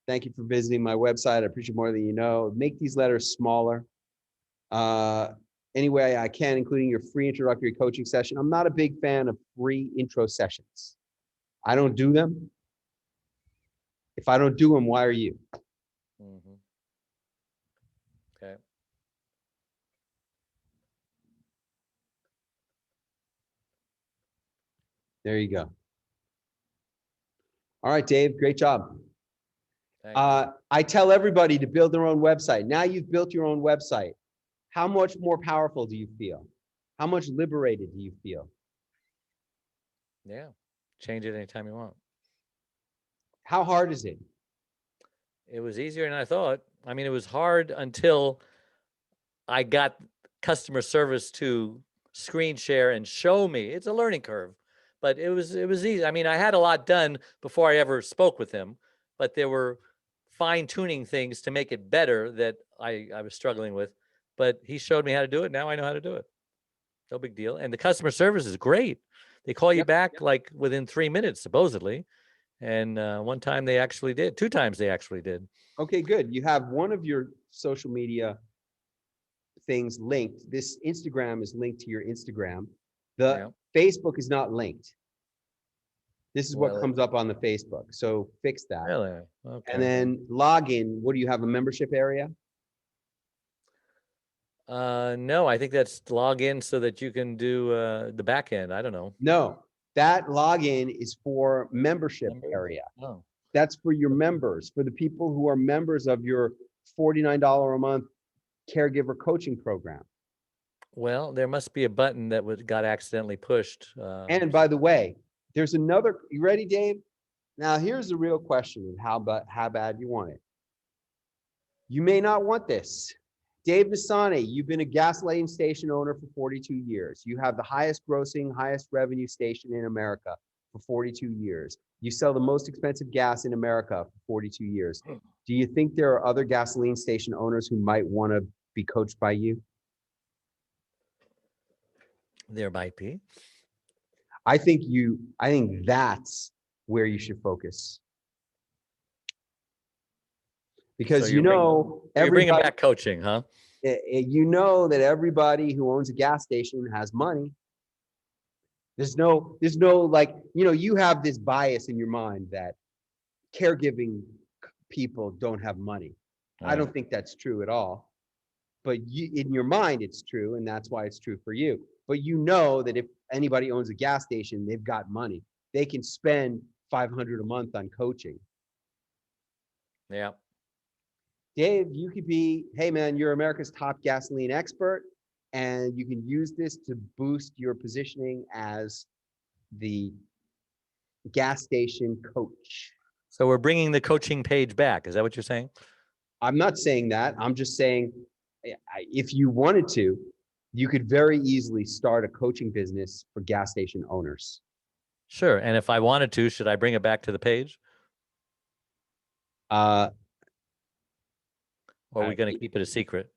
Thank you for visiting my website. I appreciate more than you know. Make these letters smaller. Any way I can, including your free introductory coaching session. I'm not a big fan of free intro sessions. I don't do them. If I don't do them, why are you? Mm-hmm. Okay. There you go. All right, Dave, great job. I tell everybody to build their own website. Now you've built your own website. How much more powerful do you feel? How much liberated do you feel? Yeah. Change it anytime you want. How hard is it? It was easier than I thought. I mean, it was hard until I got customer service to screen share and show me. It's a learning curve, but it was easy. I mean, I had a lot done before I ever spoke with him, but there were fine tuning things to make it better that I was struggling with. But he showed me how to do it. Now I know how to do it. No big deal. And the customer service is great. They call you back like within 3 minutes, supposedly. And one time they actually did. 2 times they actually did. Okay, good. You have one of your social media things linked. This Instagram is linked to your Instagram. The Facebook is not linked. This is what comes up on the Facebook. So fix that. Really? Okay. And then login. What do you have, a membership area? No, I think that's log in so that you can do the back end. I don't know. No, that login is for membership area. Oh. That's for your members, for the people who are members of your $49 a month caregiver coaching program. Well, there must be a button that got accidentally pushed. And by the way, there's another, you ready, Dave? Now here's the real question of how bad you want it. You may not want this. Dave Nasani, you've been a gasoline station owner for 42 years. You have the highest grossing, highest revenue station in America for 42 years. You sell the most expensive gas in America for 42 years. Do you think there are other gasoline station owners who might want to be coached by you? There might be. I think that's where you should focus. Because So you're bringing back coaching, huh? You know that everybody who owns a gas station has money. There's no like, you have this bias in your mind that caregiving people don't have money. I don't think that's true at all. But in your mind, it's true, and that's why it's true for you. But you know that if anybody owns a gas station, they've got money. They can spend $500 a month on coaching. Yeah. Dave, you could be, hey man, you're America's top gasoline expert, and you can use this to boost your positioning as the gas station coach. So we're bringing the coaching page back. Is that what you're saying? I'm not saying that. I'm just saying if you wanted to, you could very easily start a coaching business for gas station owners. Sure. And if I wanted to, should I bring it back to the page? Or are we going to keep it a secret?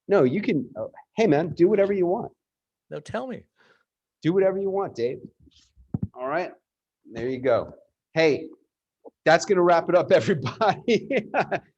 No, you can. Hey, man, do whatever you want. No, tell me. Do whatever you want, Dave. All right. There you go. Hey, that's going to wrap it up, everybody.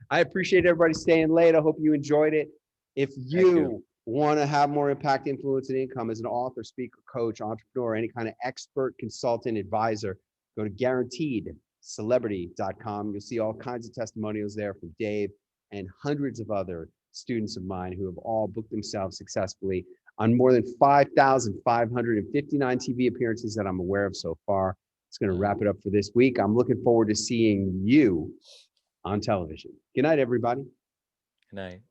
I appreciate everybody staying late. I hope you enjoyed it. If you want to have more impact, influence, and income as an author, speaker, coach, entrepreneur, any kind of expert, consultant, advisor, go to guaranteedcelebrity.com. You'll see all kinds of testimonials there from Dave and hundreds of other students of mine who have all booked themselves successfully on more than 5,559 TV appearances that I'm aware of so far. It's going to wrap it up for this week. I'm looking forward to seeing you on television. Good night, everybody. Good night.